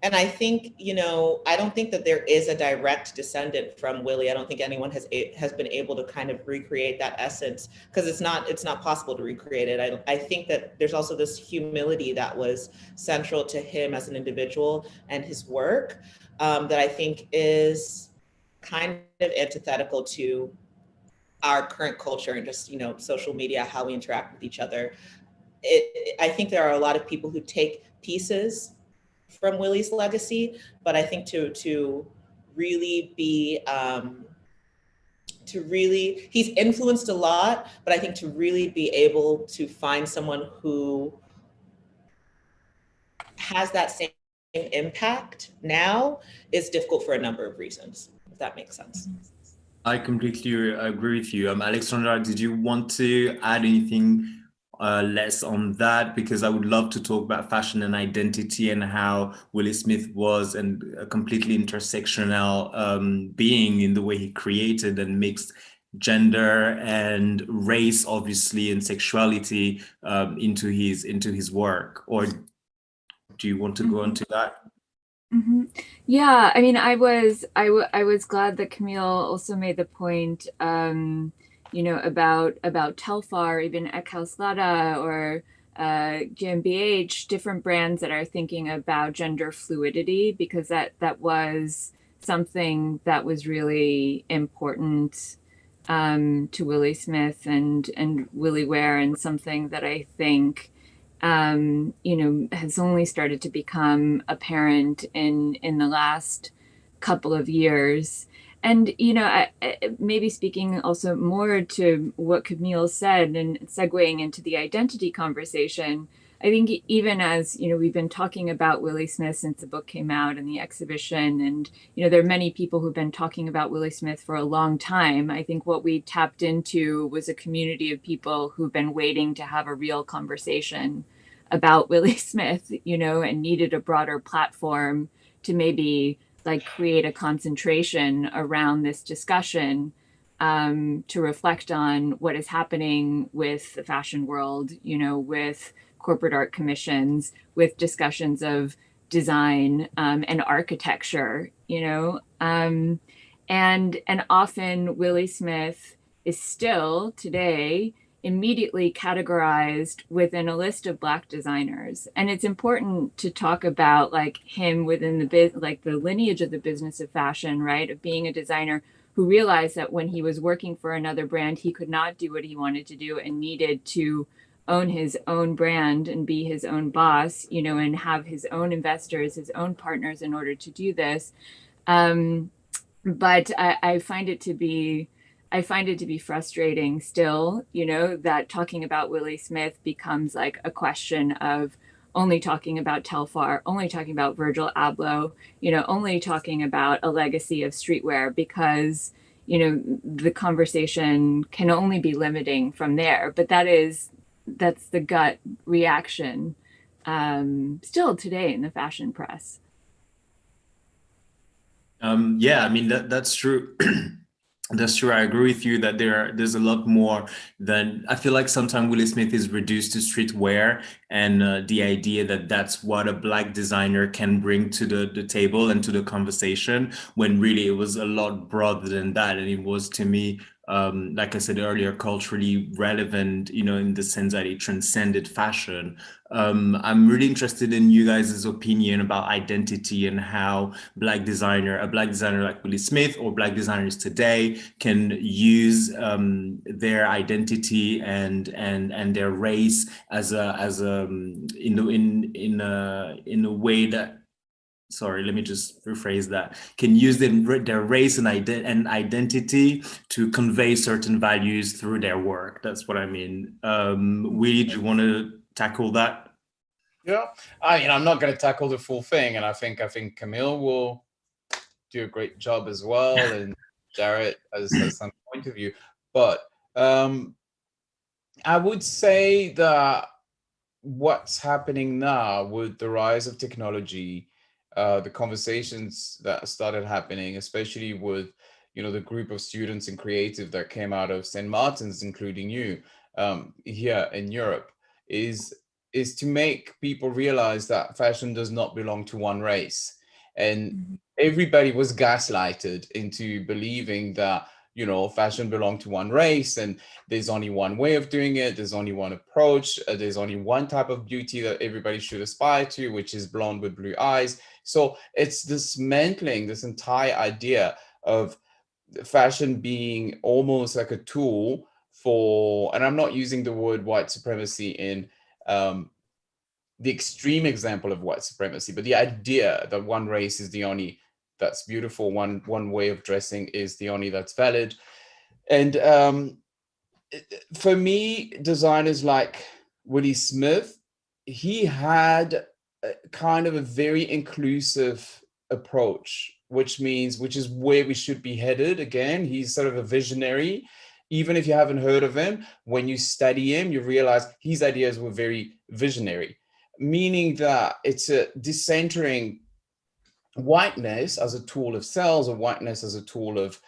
And I think, you know, I don't think that there is a direct descendant from Willi. I don't think anyone has been able to kind of recreate that essence, because it's not possible to recreate it. I think that there's also this humility that was central to him as an individual and his work, that I think is kind of antithetical to our current culture and just, you know, social media, how we interact with each other. I think there are a lot of people who take pieces from Willi's legacy, but I think to really be he's influenced a lot, but I think to really be able to find someone who has that same impact now is difficult for a number of reasons, if that makes sense. I completely agree with you. Alexandra, did you want to add anything less on that? Because I would love to talk about fashion and identity and how Willi Smith was a completely intersectional being in the way he created and mixed gender and race, obviously, and sexuality into his work. Or do you want to go into that? Mm-hmm. Yeah, I mean, I was glad that Camille also made the point, you know, about Telfar, even Eckhaus Lada or GmbH, different brands that are thinking about gender fluidity, because that was something that was really important to Willi Smith and WilliWear, and something that I think you know, has only started to become apparent in the last couple of years. And, you know, maybe speaking also more to what Camille said and segueing into the identity conversation, I think even as, you know, we've been talking about Willi Smith since the book came out and the exhibition, and, you know, there are many people who've been talking about Willi Smith for a long time. I think what we tapped into was a community of people who've been waiting to have a real conversation about Willi Smith, you know, and needed a broader platform to maybe like create a concentration around this discussion, to reflect on what is happening with the fashion world, you know, with corporate art commissions, with discussions of design and architecture, you know, and often Willi Smith is still today immediately categorized within a list of Black designers. And it's important to talk about like him within the the lineage of the business of fashion, right? Of being a designer who realized that when he was working for another brand, he could not do what he wanted to do and needed to own his own brand and be his own boss, you know, and have his own investors, his own partners in order to do this. But I find it to be frustrating still, you know, that talking about Willi Smith becomes like a question of only talking about Telfar, only talking about Virgil Abloh, you know, only talking about a legacy of streetwear, because, you know, the conversation can only be limiting from there. But that's the gut reaction still today in the fashion press. Yeah, I mean, that's true. That's true. I agree with you that there's a lot more than, I feel like sometimes Willi Smith is reduced to streetwear and the idea that that's what a Black designer can bring to the table and to the conversation, when really it was a lot broader than that. And it was, to me, like I said earlier, culturally relevant, you know, in the sense that it transcended fashion. I'm really interested in you guys' opinion about identity and how a Black designer like Willi Smith or Black designers today can use their identity and their race as in a way that, sorry, let me just rephrase that, can use their race and identity to convey certain values through their work. That's what I mean. Willi, do you want to tackle that? Yeah, I mean, I'm not going to tackle the full thing, and I think Camille will do a great job as well, and Jared has some point of view. But I would say that what's happening now with the rise of technology, the conversations that started happening, especially with, the group of students in creative that came out of St. Martin's, including you, here in Europe, is to make people realize that fashion does not belong to one race. And everybody was gaslighted into believing that, fashion belonged to one race, and there's only one way of doing it. There's only one approach. There's only one type of beauty that everybody should aspire to, which is blonde with blue eyes. So it's dismantling this entire idea of fashion being almost like a tool for, and I'm not using the word white supremacy in the extreme example of white supremacy, but the idea that one race is the only that's beautiful, one way of dressing is the only that's valid. And for me, designers like Willi Smith, he had kind of a very inclusive approach, which is where we should be headed. Again, he's sort of a visionary. Even if you haven't heard of him, when you study him, you realize his ideas were very visionary, meaning that it's a decentering whiteness as a tool of sales, or whiteness as a tool of,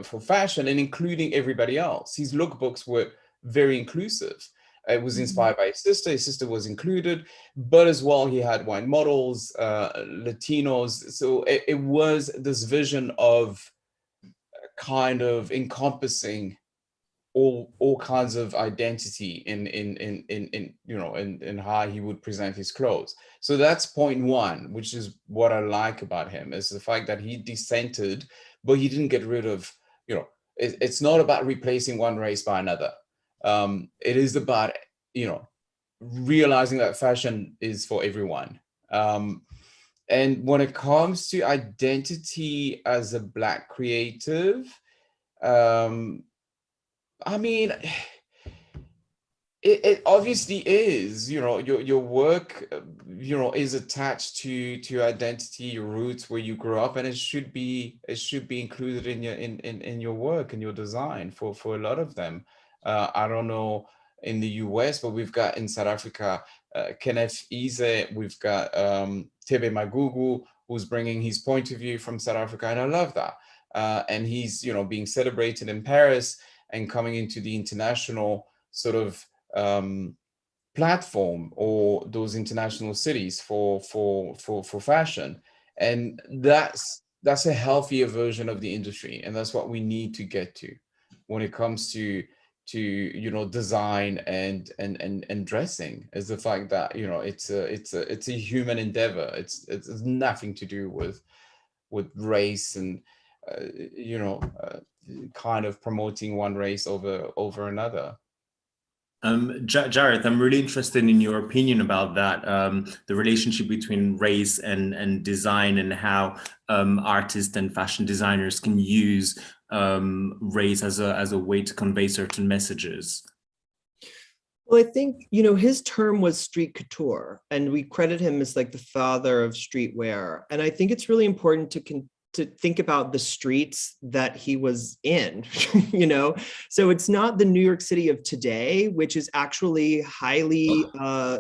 for fashion, and including everybody else. His lookbooks were very inclusive. It was inspired by his sister was included, but as well, he had white models, Latinos. So it was this vision of kind of encompassing all kinds of identity in how he would present his clothes. So that's point one, which is what I like about him, is the fact that he dissented, but he didn't get rid of, it's not about replacing one race by another. It is about, realizing that fashion is for everyone. And when it comes to identity as a Black creative, I mean, it obviously is, your work, is attached to identity, your roots, where you grew up, and it should be included in your work and your design for a lot of them. I don't know in the US, but we've got in South Africa, Kenneth Eze, we've got Tebe Magugu, who's bringing his point of view from South Africa, and I love that. And he's, being celebrated in Paris and coming into the international sort of platform, or those international cities for fashion. And that's a healthier version of the industry, and that's what we need to get to when it comes to design and dressing, is the fact that it's a human endeavor. It's nothing to do with race and kind of promoting one race over another. Jareth, I'm really interested in your opinion about that, the relationship between race and design, and how artists and fashion designers can use race as a way to convey certain messages. Well, I think, his term was street couture, and we credit him as like the father of streetwear. And I think it's really important to think about the streets that he was in, So it's not the New York City of today, which is actually highly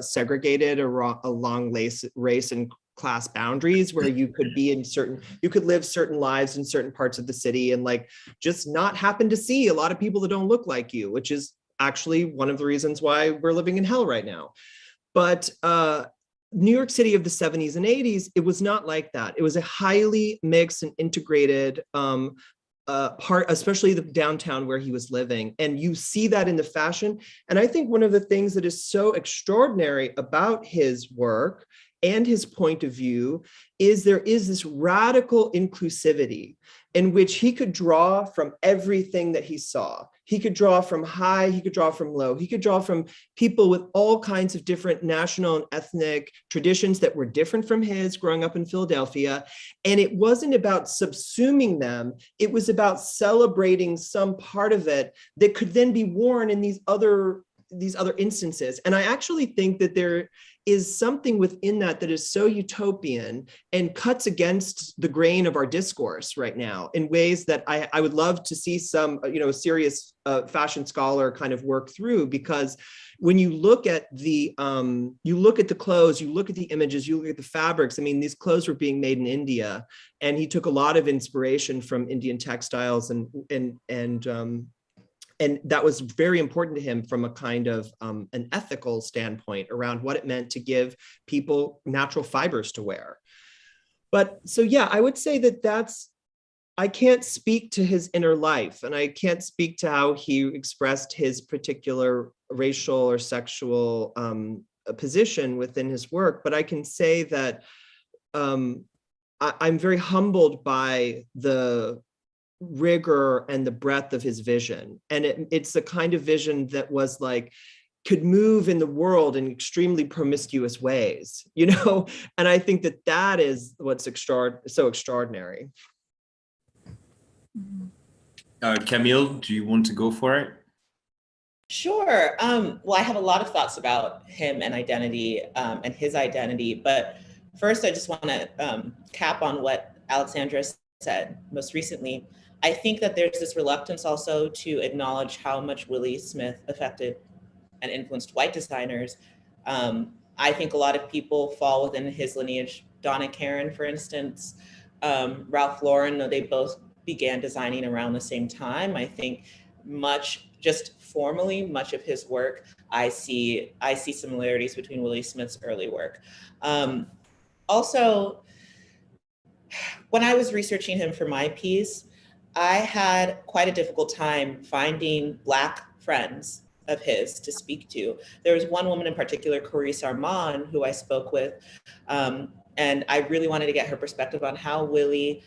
segregated along race and class boundaries, where you could live certain lives in certain parts of the city and just not happen to see a lot of people that don't look like you, which is actually one of the reasons why we're living in hell right now. But New York City of the 70s and 80s, it was not like that. It was a highly mixed and integrated part, especially the downtown where he was living. And you see that in the fashion. And I think one of the things that is so extraordinary about his work and his point of view is there is this radical inclusivity in which he could draw from everything that he saw. He could draw from high, he could draw from low, he could draw from people with all kinds of different national and ethnic traditions that were different from his growing up in Philadelphia. And it wasn't about subsuming them, it was about celebrating some part of it that could then be worn in these other these other instances. And I actually think that there is something within that that is so utopian and cuts against the grain of our discourse right now in ways that I would love to see some, serious fashion scholar kind of work through, because when you look at the clothes, you look at the images, you look at the fabrics. I mean, these clothes were being made in India, and he took a lot of inspiration from Indian textiles, and that was very important to him from a kind of an ethical standpoint around what it meant to give people natural fibers to wear. But so, yeah, I would say I can't speak to his inner life, and I can't speak to how he expressed his particular racial or sexual position within his work, but I can say that I'm very humbled by the rigor and the breadth of his vision. And it's the kind of vision that was like, could move in the world in extremely promiscuous ways, And I think that is what's so extraordinary. Camille, do you want to go for it? Sure. Well, I have a lot of thoughts about him and identity and his identity. But first, I just want to cap on what Alexandra said most recently. I think that there's this reluctance also to acknowledge how much Willi Smith affected and influenced white designers. I think a lot of people fall within his lineage. Donna Karan, for instance, Ralph Lauren, though they both began designing around the same time. I think just formally, much of his work, I see similarities between Willi Smith's early work. Also, when I was researching him for my piece, I had quite a difficult time finding Black friends of his to speak to. There was one woman in particular, Clarice Armand, who I spoke with, and I really wanted to get her perspective on how Willi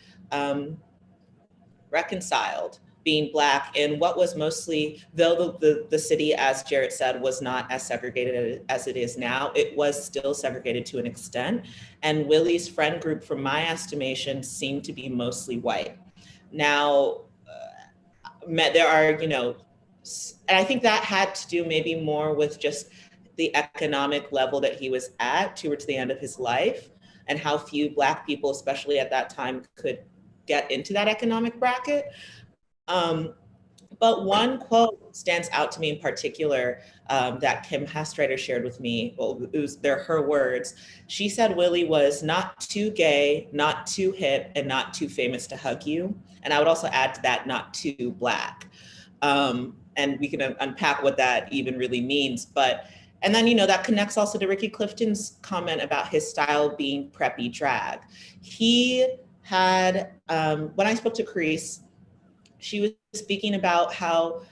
reconciled being Black in what was mostly, though the city, as Jarrett said, was not as segregated as it is now, it was still segregated to an extent. And Willi's friend group, from my estimation, seemed to be mostly white. Now, there are, and I think that had to do maybe more with just the economic level that he was at towards the end of his life, and how few Black people, especially at that time, could get into that economic bracket. But one quote stands out to me in particular that Kim Hastreiter shared with me. Well, they're her words. She said Willi was not too gay, not too hip, and not too famous to hug you. And I would also add to that, not too Black. And we can unpack what that even really means. And then, that connects also to Ricky Clifton's comment about his style being preppy drag. He had, when I spoke to Clarice, she was speaking about how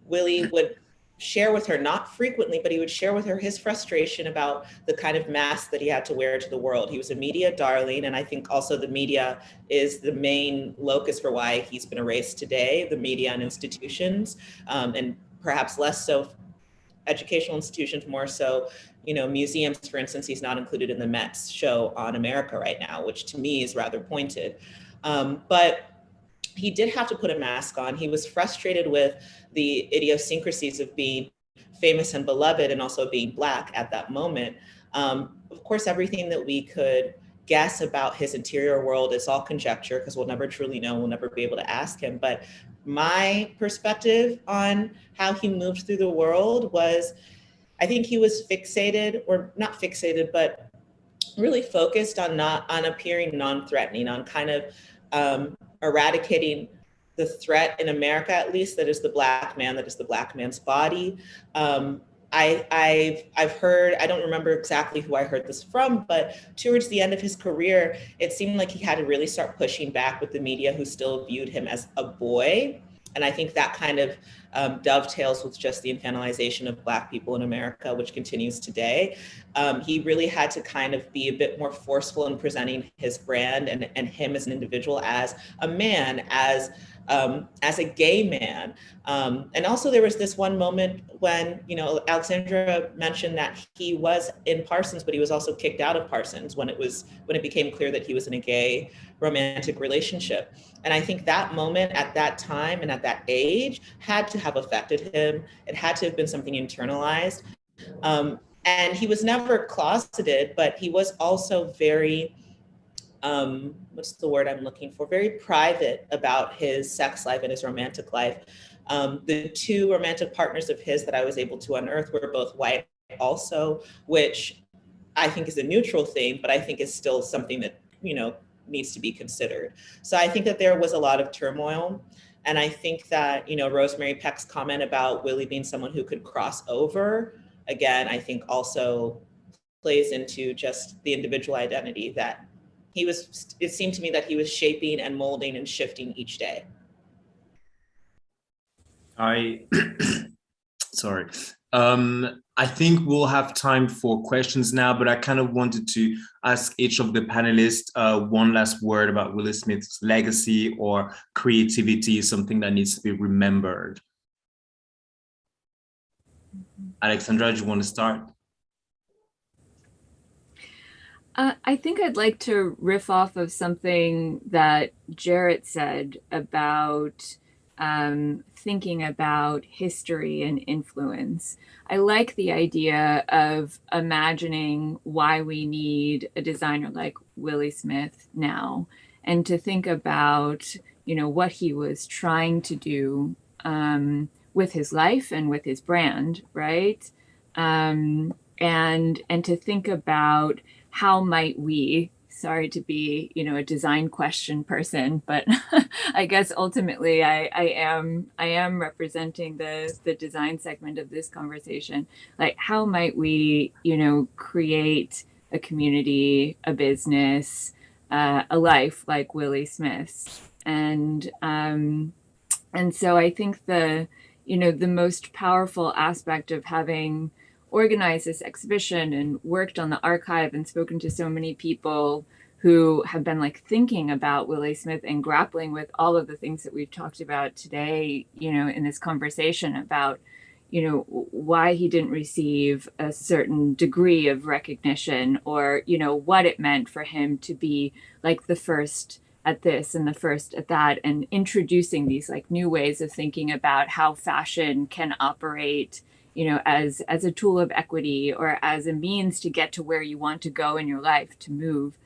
Willi would share with her, not frequently, but he would share with her his frustration about the kind of mask that he had to wear to the world. He was a media darling, and I think also the media is the main locus for why he's been erased today, the media and institutions, and perhaps less so educational institutions, more so, museums, for instance. He's not included in the Met's show on America right now, which to me is rather pointed. But he did have to put a mask on. He was frustrated with the idiosyncrasies of being famous and beloved and also being Black at that moment. Of course, everything that we could guess about his interior world is all conjecture, because we'll never truly know, we'll never be able to ask him. But my perspective on how he moved through the world was, I think he was fixated, or not fixated, but really focused on appearing non-threatening, on kind of eradicating the threat in America, at least, that is the Black man, that is the Black man's body. I've heard, I don't remember exactly who I heard this from, but towards the end of his career, it seemed like he had to really start pushing back with the media, who still viewed him as a boy. And I think that kind of dovetails with just the infantilization of Black people in America, which continues today. He really had to kind of be a bit more forceful in presenting his brand and him as an individual, as a man, as a gay man. And also there was this one moment when, Alexandra mentioned that he was in Parsons, but he was also kicked out of Parsons when it became clear that he was in a gay romantic relationship. And I think that moment at that time and at that age had to have affected him. It had to have been something internalized. And he was never closeted, but he was also very, what's the word I'm looking for? Very private about his sex life and his romantic life. The two romantic partners of his that I was able to unearth were both white also, which I think is a neutral thing, but I think is still something that, needs to be considered. So I think that there was a lot of turmoil. And I think that, Rosemary Peck's comment about Willi being someone who could cross over, again, I think also plays into just the individual identity that it seemed to me that he was shaping and molding and shifting each day. Sorry. I think we'll have time for questions now, but I kind of wanted to ask each of the panelists one last word about Willi Smith's legacy or creativity, something that needs to be remembered. Alexandra, do you want to start? I think I'd like to riff off of something that Jarrett said about thinking about history and influence. I like the idea of imagining why we need a designer like Willi Smith now, and to think about, what he was trying to do with his life and with his brand, right? And to think about how might we, sorry to be, a design question person, but I guess ultimately I am representing the design segment of this conversation. Like, how might we, create a community, a business, a life like Willi Smith's? And so I think the most powerful aspect of having organized this exhibition and worked on the archive and spoken to so many people who have been thinking about Willi Smith and grappling with all of the things that we've talked about today, in this conversation about, why he didn't receive a certain degree of recognition, or, what it meant for him to be the first at this and the first at that, and introducing these new ways of thinking about how fashion can operate, as a tool of equity or as a means to get to where you want to go in your life, to move,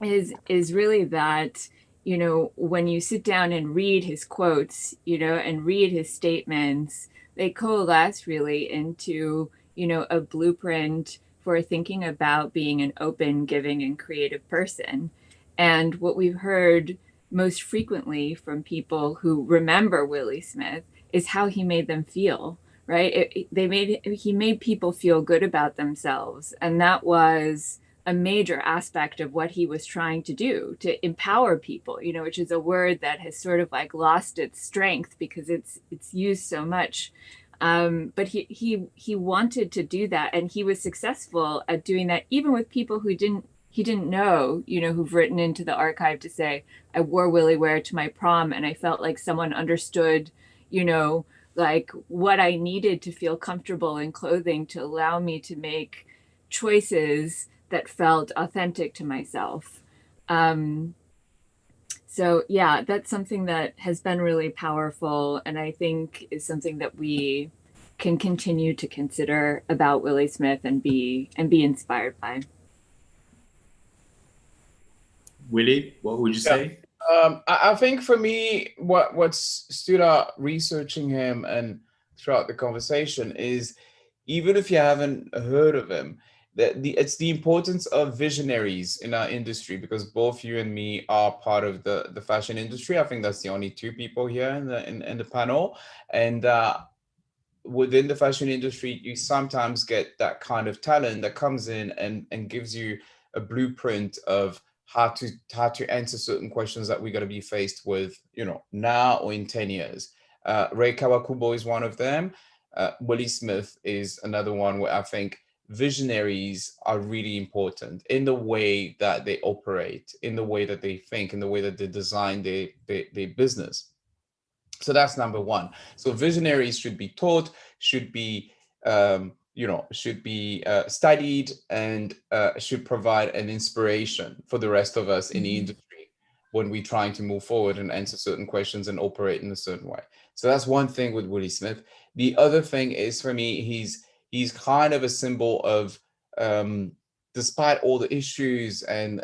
is really that, when you sit down and read his quotes, and read his statements, they coalesce really into, a blueprint for thinking about being an open, giving, and creative person. And what we've heard most frequently from people who remember Willi Smith is how he made them feel, right? He made people feel good about themselves. And that was a major aspect of what he was trying to do, to empower people, which is a word that has sort of lost its strength because it's used so much. But he wanted to do that, and he was successful at doing that, even with people who he didn't know, who've written into the archive to say, I wore WilliWear to my prom and I felt like someone understood, what I needed to feel comfortable in clothing to allow me to make choices that felt authentic to myself. So yeah, that's something that has been really powerful, and I think is something that we can continue to consider about Willi Smith and be inspired by. Willi, what would you say? I think for me, what stood out researching him and throughout the conversation is, even if you haven't heard of him, it's the importance of visionaries in our industry, because both you and me are part of the fashion industry. I think that's the only two people here in the panel. And within the fashion industry, you sometimes get that kind of talent that comes in and gives you a blueprint of how to answer certain questions that we're going to be faced with, now or in 10 years. Ray Kawakubo is one of them. Willi Smith is another one where I think visionaries are really important in the way that they operate, in the way that they think, in the way that they design their business. So that's number one. So visionaries should be taught, should be studied, and should provide an inspiration for the rest of us in the industry when we're trying to move forward and answer certain questions and operate in a certain way. So that's one thing with Willi Smith. The other thing is, for me, he's kind of a symbol of, despite all the issues and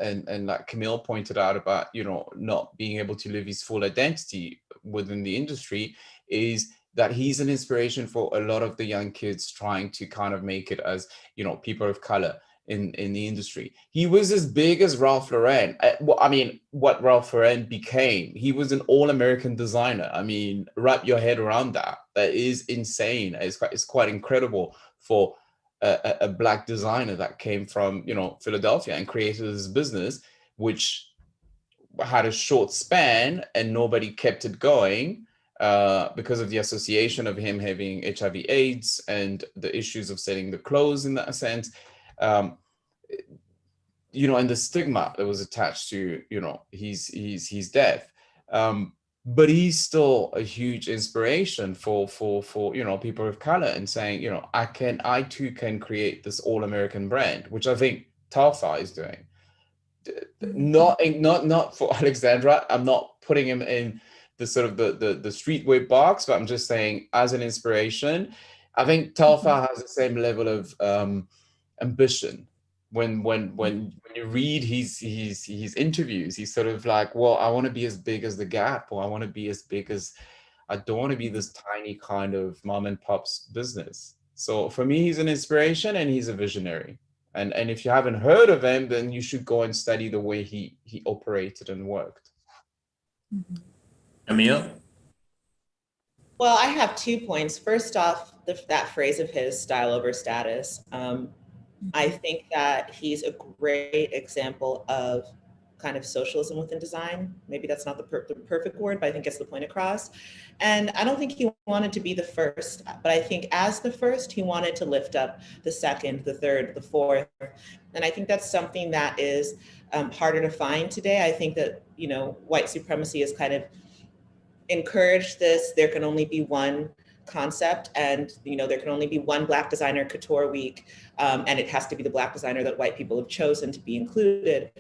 like Camille pointed out about, you know, not being able to live his full identity within the industry, is that he's an inspiration for a lot of the young kids trying to kind of make it as, you know, people of color in the industry. He was as big as Ralph Lauren. I mean, what Ralph Lauren became. He was an all-American designer. I mean, wrap your head around that. That is insane. It's quite incredible for a Black designer that came from, you know, Philadelphia and created this business, which had a short span and nobody kept it going because of the association of him having HIV/AIDS and the issues of selling the clothes in that sense. You know, and the stigma that was attached to, you know, his death. But he's still a huge inspiration for you know, people of color, and saying, you know, I too can create this all-American brand, which I think Talfa is doing. Not for Alexandra. I'm not putting him in the sort of the streetwear box, but I'm just saying, as an inspiration, I think Talfa has the same level of ambition. When you read his interviews, he's sort of like, well, I want to be as big as the Gap, or I want to be as big as, I don't want to be this tiny kind of mom and pop's business. So for me, he's an inspiration and he's a visionary. And if you haven't heard of him, then you should go and study the way he operated and worked. Camille? Well, I have 2 points. First off, that phrase of his, style over status. I think that he's a great example of kind of socialism within design. Maybe that's not the perfect word, but I think gets the point across. And I don't think he wanted to be the first, but I think as the first, he wanted to lift up the second, the third, the fourth. And I think that's something that is harder to find today. I think that, you know, white supremacy has kind of encouraged this. There can only be one concept, and, you know, there can only be one Black designer couture week, and it has to be the Black designer that white people have chosen to be included.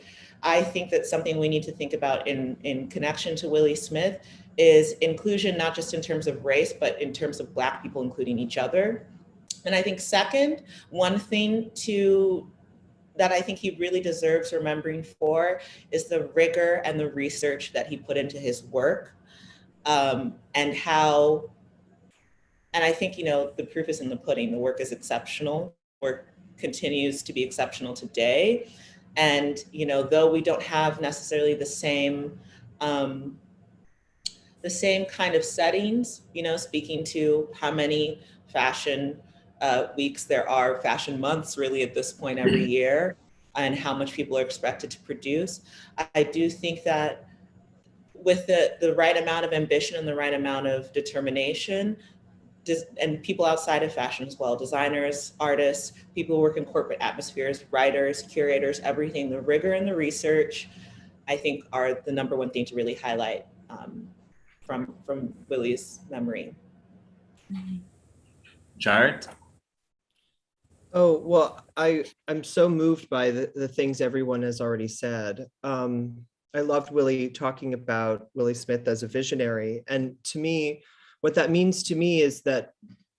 I think that something we need to think about in connection to Willi Smith is inclusion, not just in terms of race, but in terms of Black people including each other. And I think second, one thing that I think he really deserves remembering for is the rigor and the research that he put into his work, and I think, you know, the proof is in the pudding. The work is exceptional. Work continues to be exceptional today. And, you know, though we don't have necessarily the same kind of settings, you know, speaking to how many fashion weeks there are, fashion months really at this point every year, and how much people are expected to produce, I do think that with the right amount of ambition and the right amount of determination, and people outside of fashion as well, designers, artists, people who work in corporate atmospheres, writers, curators, everything, the rigor and the research, I think are the number one thing to really highlight from Willi's memory. Jared? Oh, well, I'm so moved by the things everyone has already said. I loved Willi talking about Willi Smith as a visionary. And to me, what that means to me is that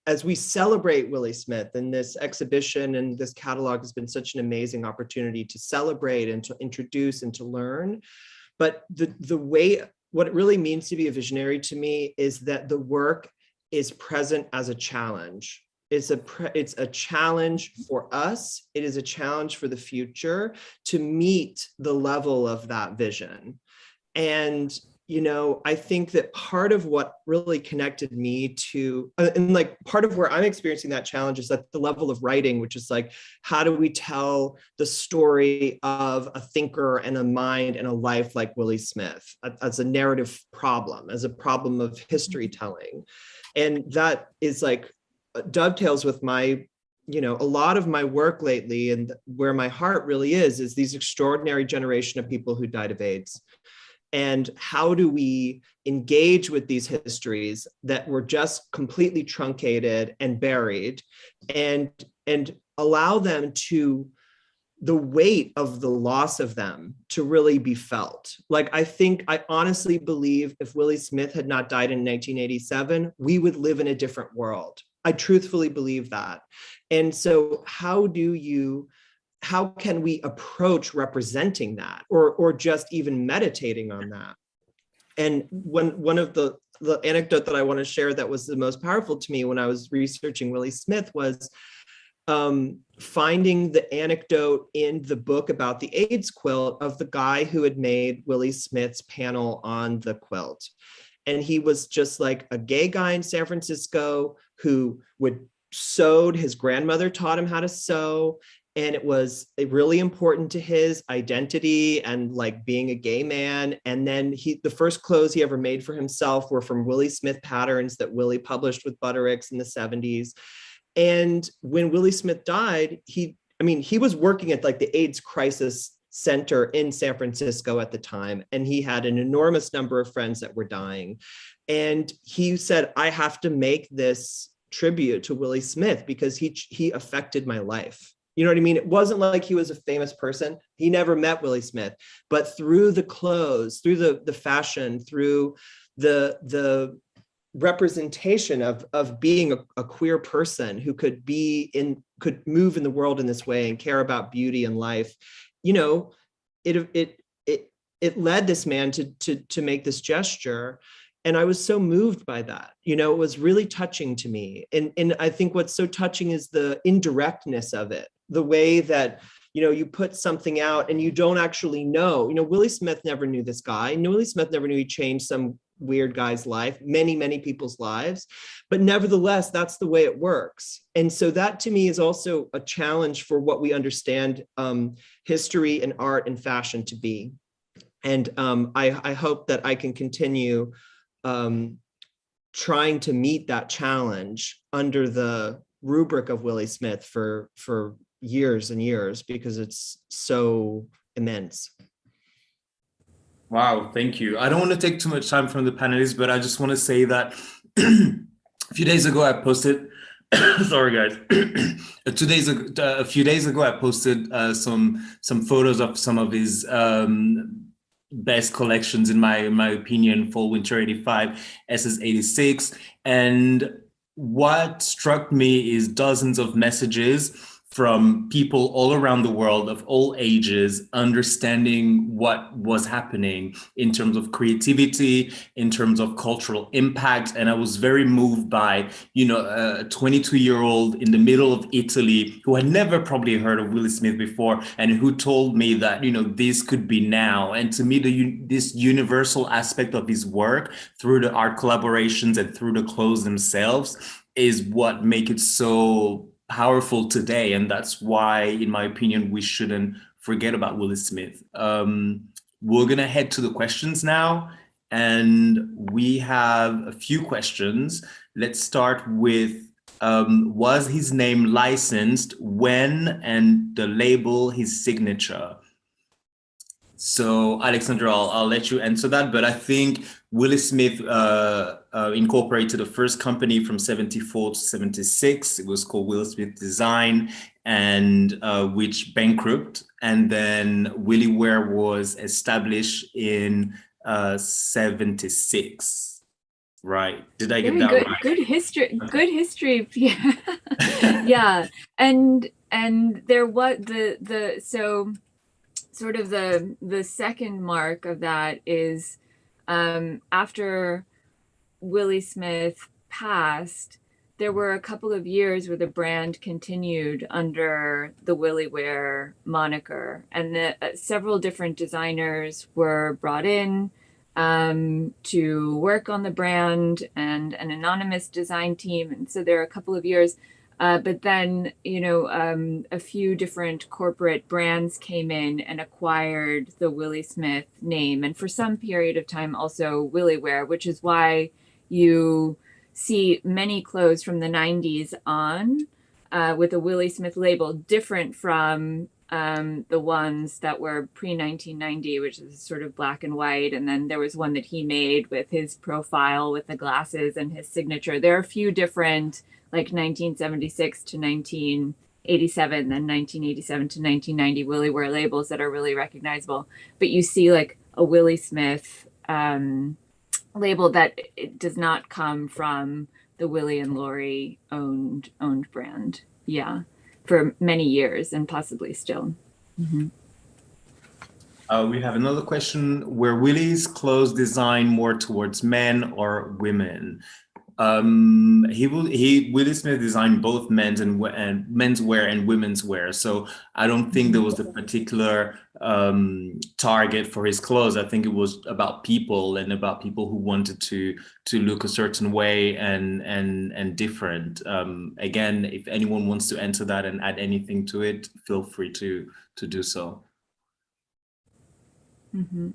as we celebrate Willi Smith, and this exhibition and this catalog has been such an amazing opportunity to celebrate and to introduce and to learn. But the way, what it really means to be a visionary to me is that the work is present as a challenge. It's a challenge for us. It is a challenge for the future to meet the level of that vision. And, you know, I think that part of what really connected me to, and like part of where I'm experiencing that challenge is at the level of writing, which is like, how do we tell the story of a thinker and a mind and a life like Willi Smith as a narrative problem, as a problem of history telling? And that is like, dovetails with my, you know, a lot of my work lately, and where my heart really is these extraordinary generation of people who died of AIDS. And how do we engage with these histories that were just completely truncated and buried, and allow them to the weight of the loss of them to really be felt. Like, I honestly believe if Willi Smith had not died in 1987, we would live in a different world. I truthfully believe that. And so how can we approach representing that, or just even meditating on that? And one of the anecdote that I want to share that was the most powerful to me when I was researching Willi Smith was finding the anecdote in the book about the AIDS quilt of the guy who had made Willi Smith's panel on the quilt. And he was just like a gay guy in San Francisco who would sewed. His grandmother taught him how to sew. And it was really important to his identity and like being a gay man. And then the first clothes he ever made for himself were from Willi Smith patterns that Willi published with Butterick's in the 70s. And when Willi Smith died, he was working at like the AIDS crisis center in San Francisco at the time. And he had an enormous number of friends that were dying. And he said, I have to make this tribute to Willi Smith because he affected my life. You know what I mean? It wasn't like he was a famous person. He never met Willi Smith, but through the clothes, through the fashion, through the representation of being a queer person who could move in the world in this way and care about beauty and life, you know, it led this man to make this gesture. And I was so moved by that. You know, it was really touching to me. And I think what's so touching is the indirectness of it, the way that, you know, you put something out and you don't actually know. You know, Willi Smith never knew this guy. Willi Smith never knew he changed some weird guy's life, many, many people's lives. But nevertheless, that's the way it works. And so that to me is also a challenge for what we understand history and art and fashion to be. And I hope that I can continue trying to meet that challenge under the rubric of Willi Smith for years and years, because it's so immense. Wow, thank you. I don't want to take too much time from the panelists, but I just want to say that a few days ago I posted, sorry guys, a few days ago I posted some photos of some of his best collections, in my opinion, fall winter 85, SS 86. And what struck me is dozens of messages from people all around the world of all ages, understanding what was happening in terms of creativity, in terms of cultural impact. And I was very moved by, you know, a 22-year-old in the middle of Italy who had never probably heard of Willi Smith before, and who told me that, you know, this could be now. And to me, this universal aspect of his work through the art collaborations and through the clothes themselves is what make it so powerful today. And that's why, in my opinion, we shouldn't forget about Willi Smith. We're gonna head to the questions now, and we have a few questions. Let's start with, was his name licensed when, and the label his signature? So Alexandra, I'll let you answer that, but I think Willi Smith incorporated the first company from 74 to 76. It was called Willi Smith Design, and which bankrupt. And then WilliWear was established in 76. Right? Did I get that right? Good history. Good history. Yeah. Yeah. And there was so sort of the second mark of that is after Willi Smith passed, there were a couple of years where the brand continued under the WilliWear moniker, and several different designers were brought in to work on the brand, and an anonymous design team. And so there are a couple of years. But then, you know, a few different corporate brands came in and acquired the Willi Smith name. And for some period of time, also WilliWear, which is why you see many clothes from the 90s on with a Willi Smith label, different from the ones that were pre-1990, which is sort of black and white. And then there was one that he made with his profile with the glasses and his signature. There are a few different, like 1976 to 19 87, then 1987 to 1990 WilliWear labels that are really recognizable. But you see like a Willi Smith label that it does not come from the Willi and Lori owned brand. Yeah, for many years and possibly still. Mm-hmm. We have another question. Were Willi's clothes designed more towards men or women? Willi Smith designed both men's and menswear and women's wear. So I don't think there was a particular target for his clothes. I think it was about people and about people who wanted to look a certain way and different. Again, if anyone wants to enter that and add anything to it, feel free to do so. Mm-hmm.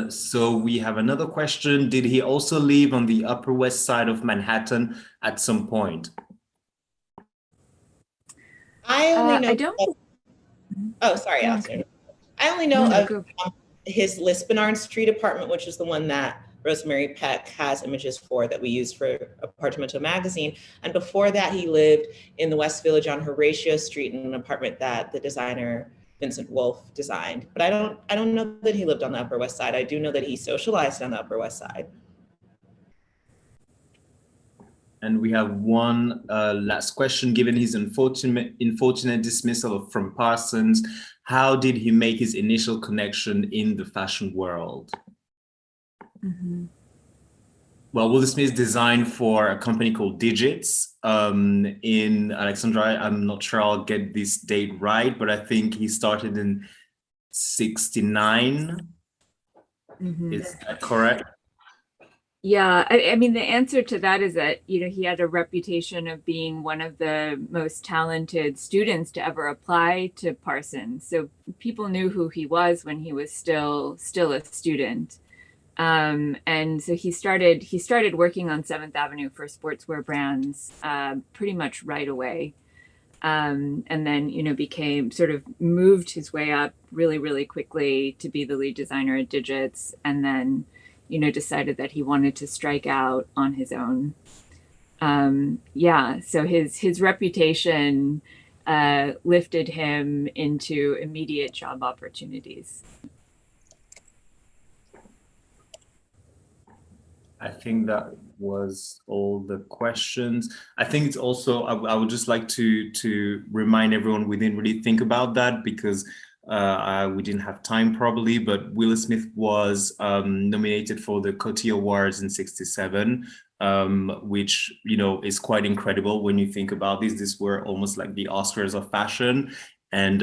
So we have another question. Did he also live on the Upper West Side of Manhattan at some point? I only know. I don't. Oh, sorry, Alexander. I only know of his Lispenard Street apartment, which is the one that Rosemary Peck has images for that we used for Apartamento magazine. And before that, he lived in the West Village on Horatio Street in an apartment that the designer Vincent Wolf designed. But I don't know that he lived on the Upper West Side. I do know that he socialized on the Upper West Side. And we have one last question. Given his unfortunate dismissal from Parsons, how did he make his initial connection in the fashion world? Mm-hmm. Well, Willi Smith designed for a company called Digits in Alexandria. I'm not sure I'll get this date right, but I think he started in 69. Mm-hmm. Is that correct? Yeah, I mean, the answer to that is that, you know, he had a reputation of being one of the most talented students to ever apply to Parsons. So people knew who he was when he was still a student. And so he started working on 7th Avenue for sportswear brands pretty much right away. And then, you know, moved his way up really, really quickly to be the lead designer at Digits, and then, you know, decided that he wanted to strike out on his own. So his reputation lifted him into immediate job opportunities. I think that was all the questions. I think it's also, I would just like to remind everyone we didn't really think about that because we didn't have time probably, but Willi Smith was nominated for the Coty Awards in '67, which, you know, is quite incredible when you think about this. These were almost like the Oscars of fashion. And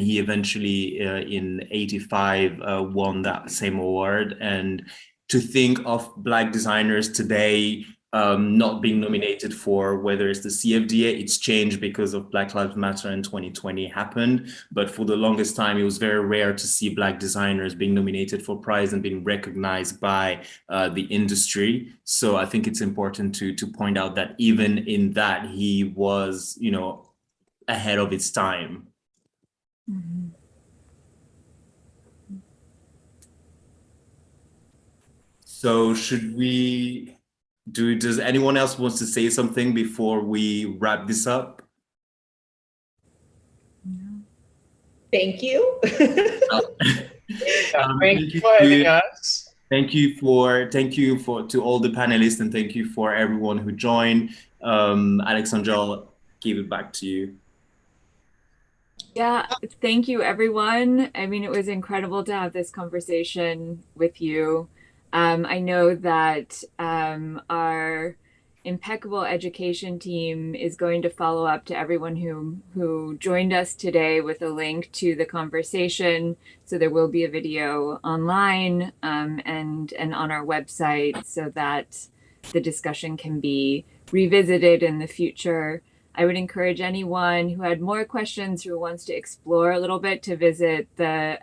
he eventually in '85 won that same award. And to think of Black designers today not being nominated for whether it's the CFDA, it's changed because of Black Lives Matter in 2020 happened. But for the longest time, it was very rare to see Black designers being nominated for prize and being recognized by the industry. So I think it's important to point out that even in that, he was, you know, ahead of its time. Mm-hmm. So should we does anyone else wants to say something before we wrap this up? Thank you. Thank you for having us. Thank you to all the panelists, and thank you for everyone who joined. Alexandra, I'll give it back to you. Yeah, thank you, everyone. I mean, it was incredible to have this conversation with you. I know that our impeccable education team is going to follow up to everyone who joined us today with a link to the conversation. So there will be a video online and on our website so that the discussion can be revisited in the future. I would encourage anyone who had more questions, who wants to explore a little bit, to visit the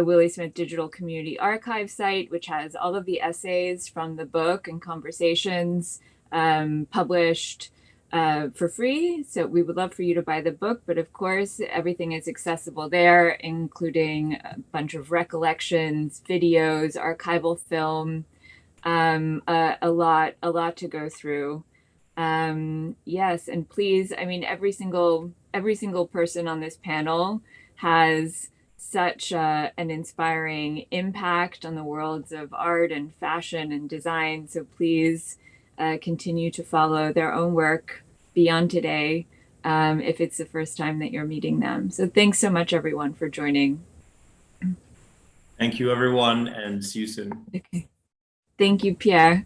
Willi Smith Digital Community Archive site, which has all of the essays from the book and conversations published for free. So we would love for you to buy the book, but of course, everything is accessible there, including a bunch of recollections, videos, archival film, a lot to go through. Yes, and please, I mean, every single person on this panel has such an inspiring impact on the worlds of art and fashion and design. So please continue to follow their own work beyond today, if it's the first time that you're meeting them. So thanks so much, everyone, for joining. Thank you, everyone, and see you soon. Okay. Thank you, Pierre.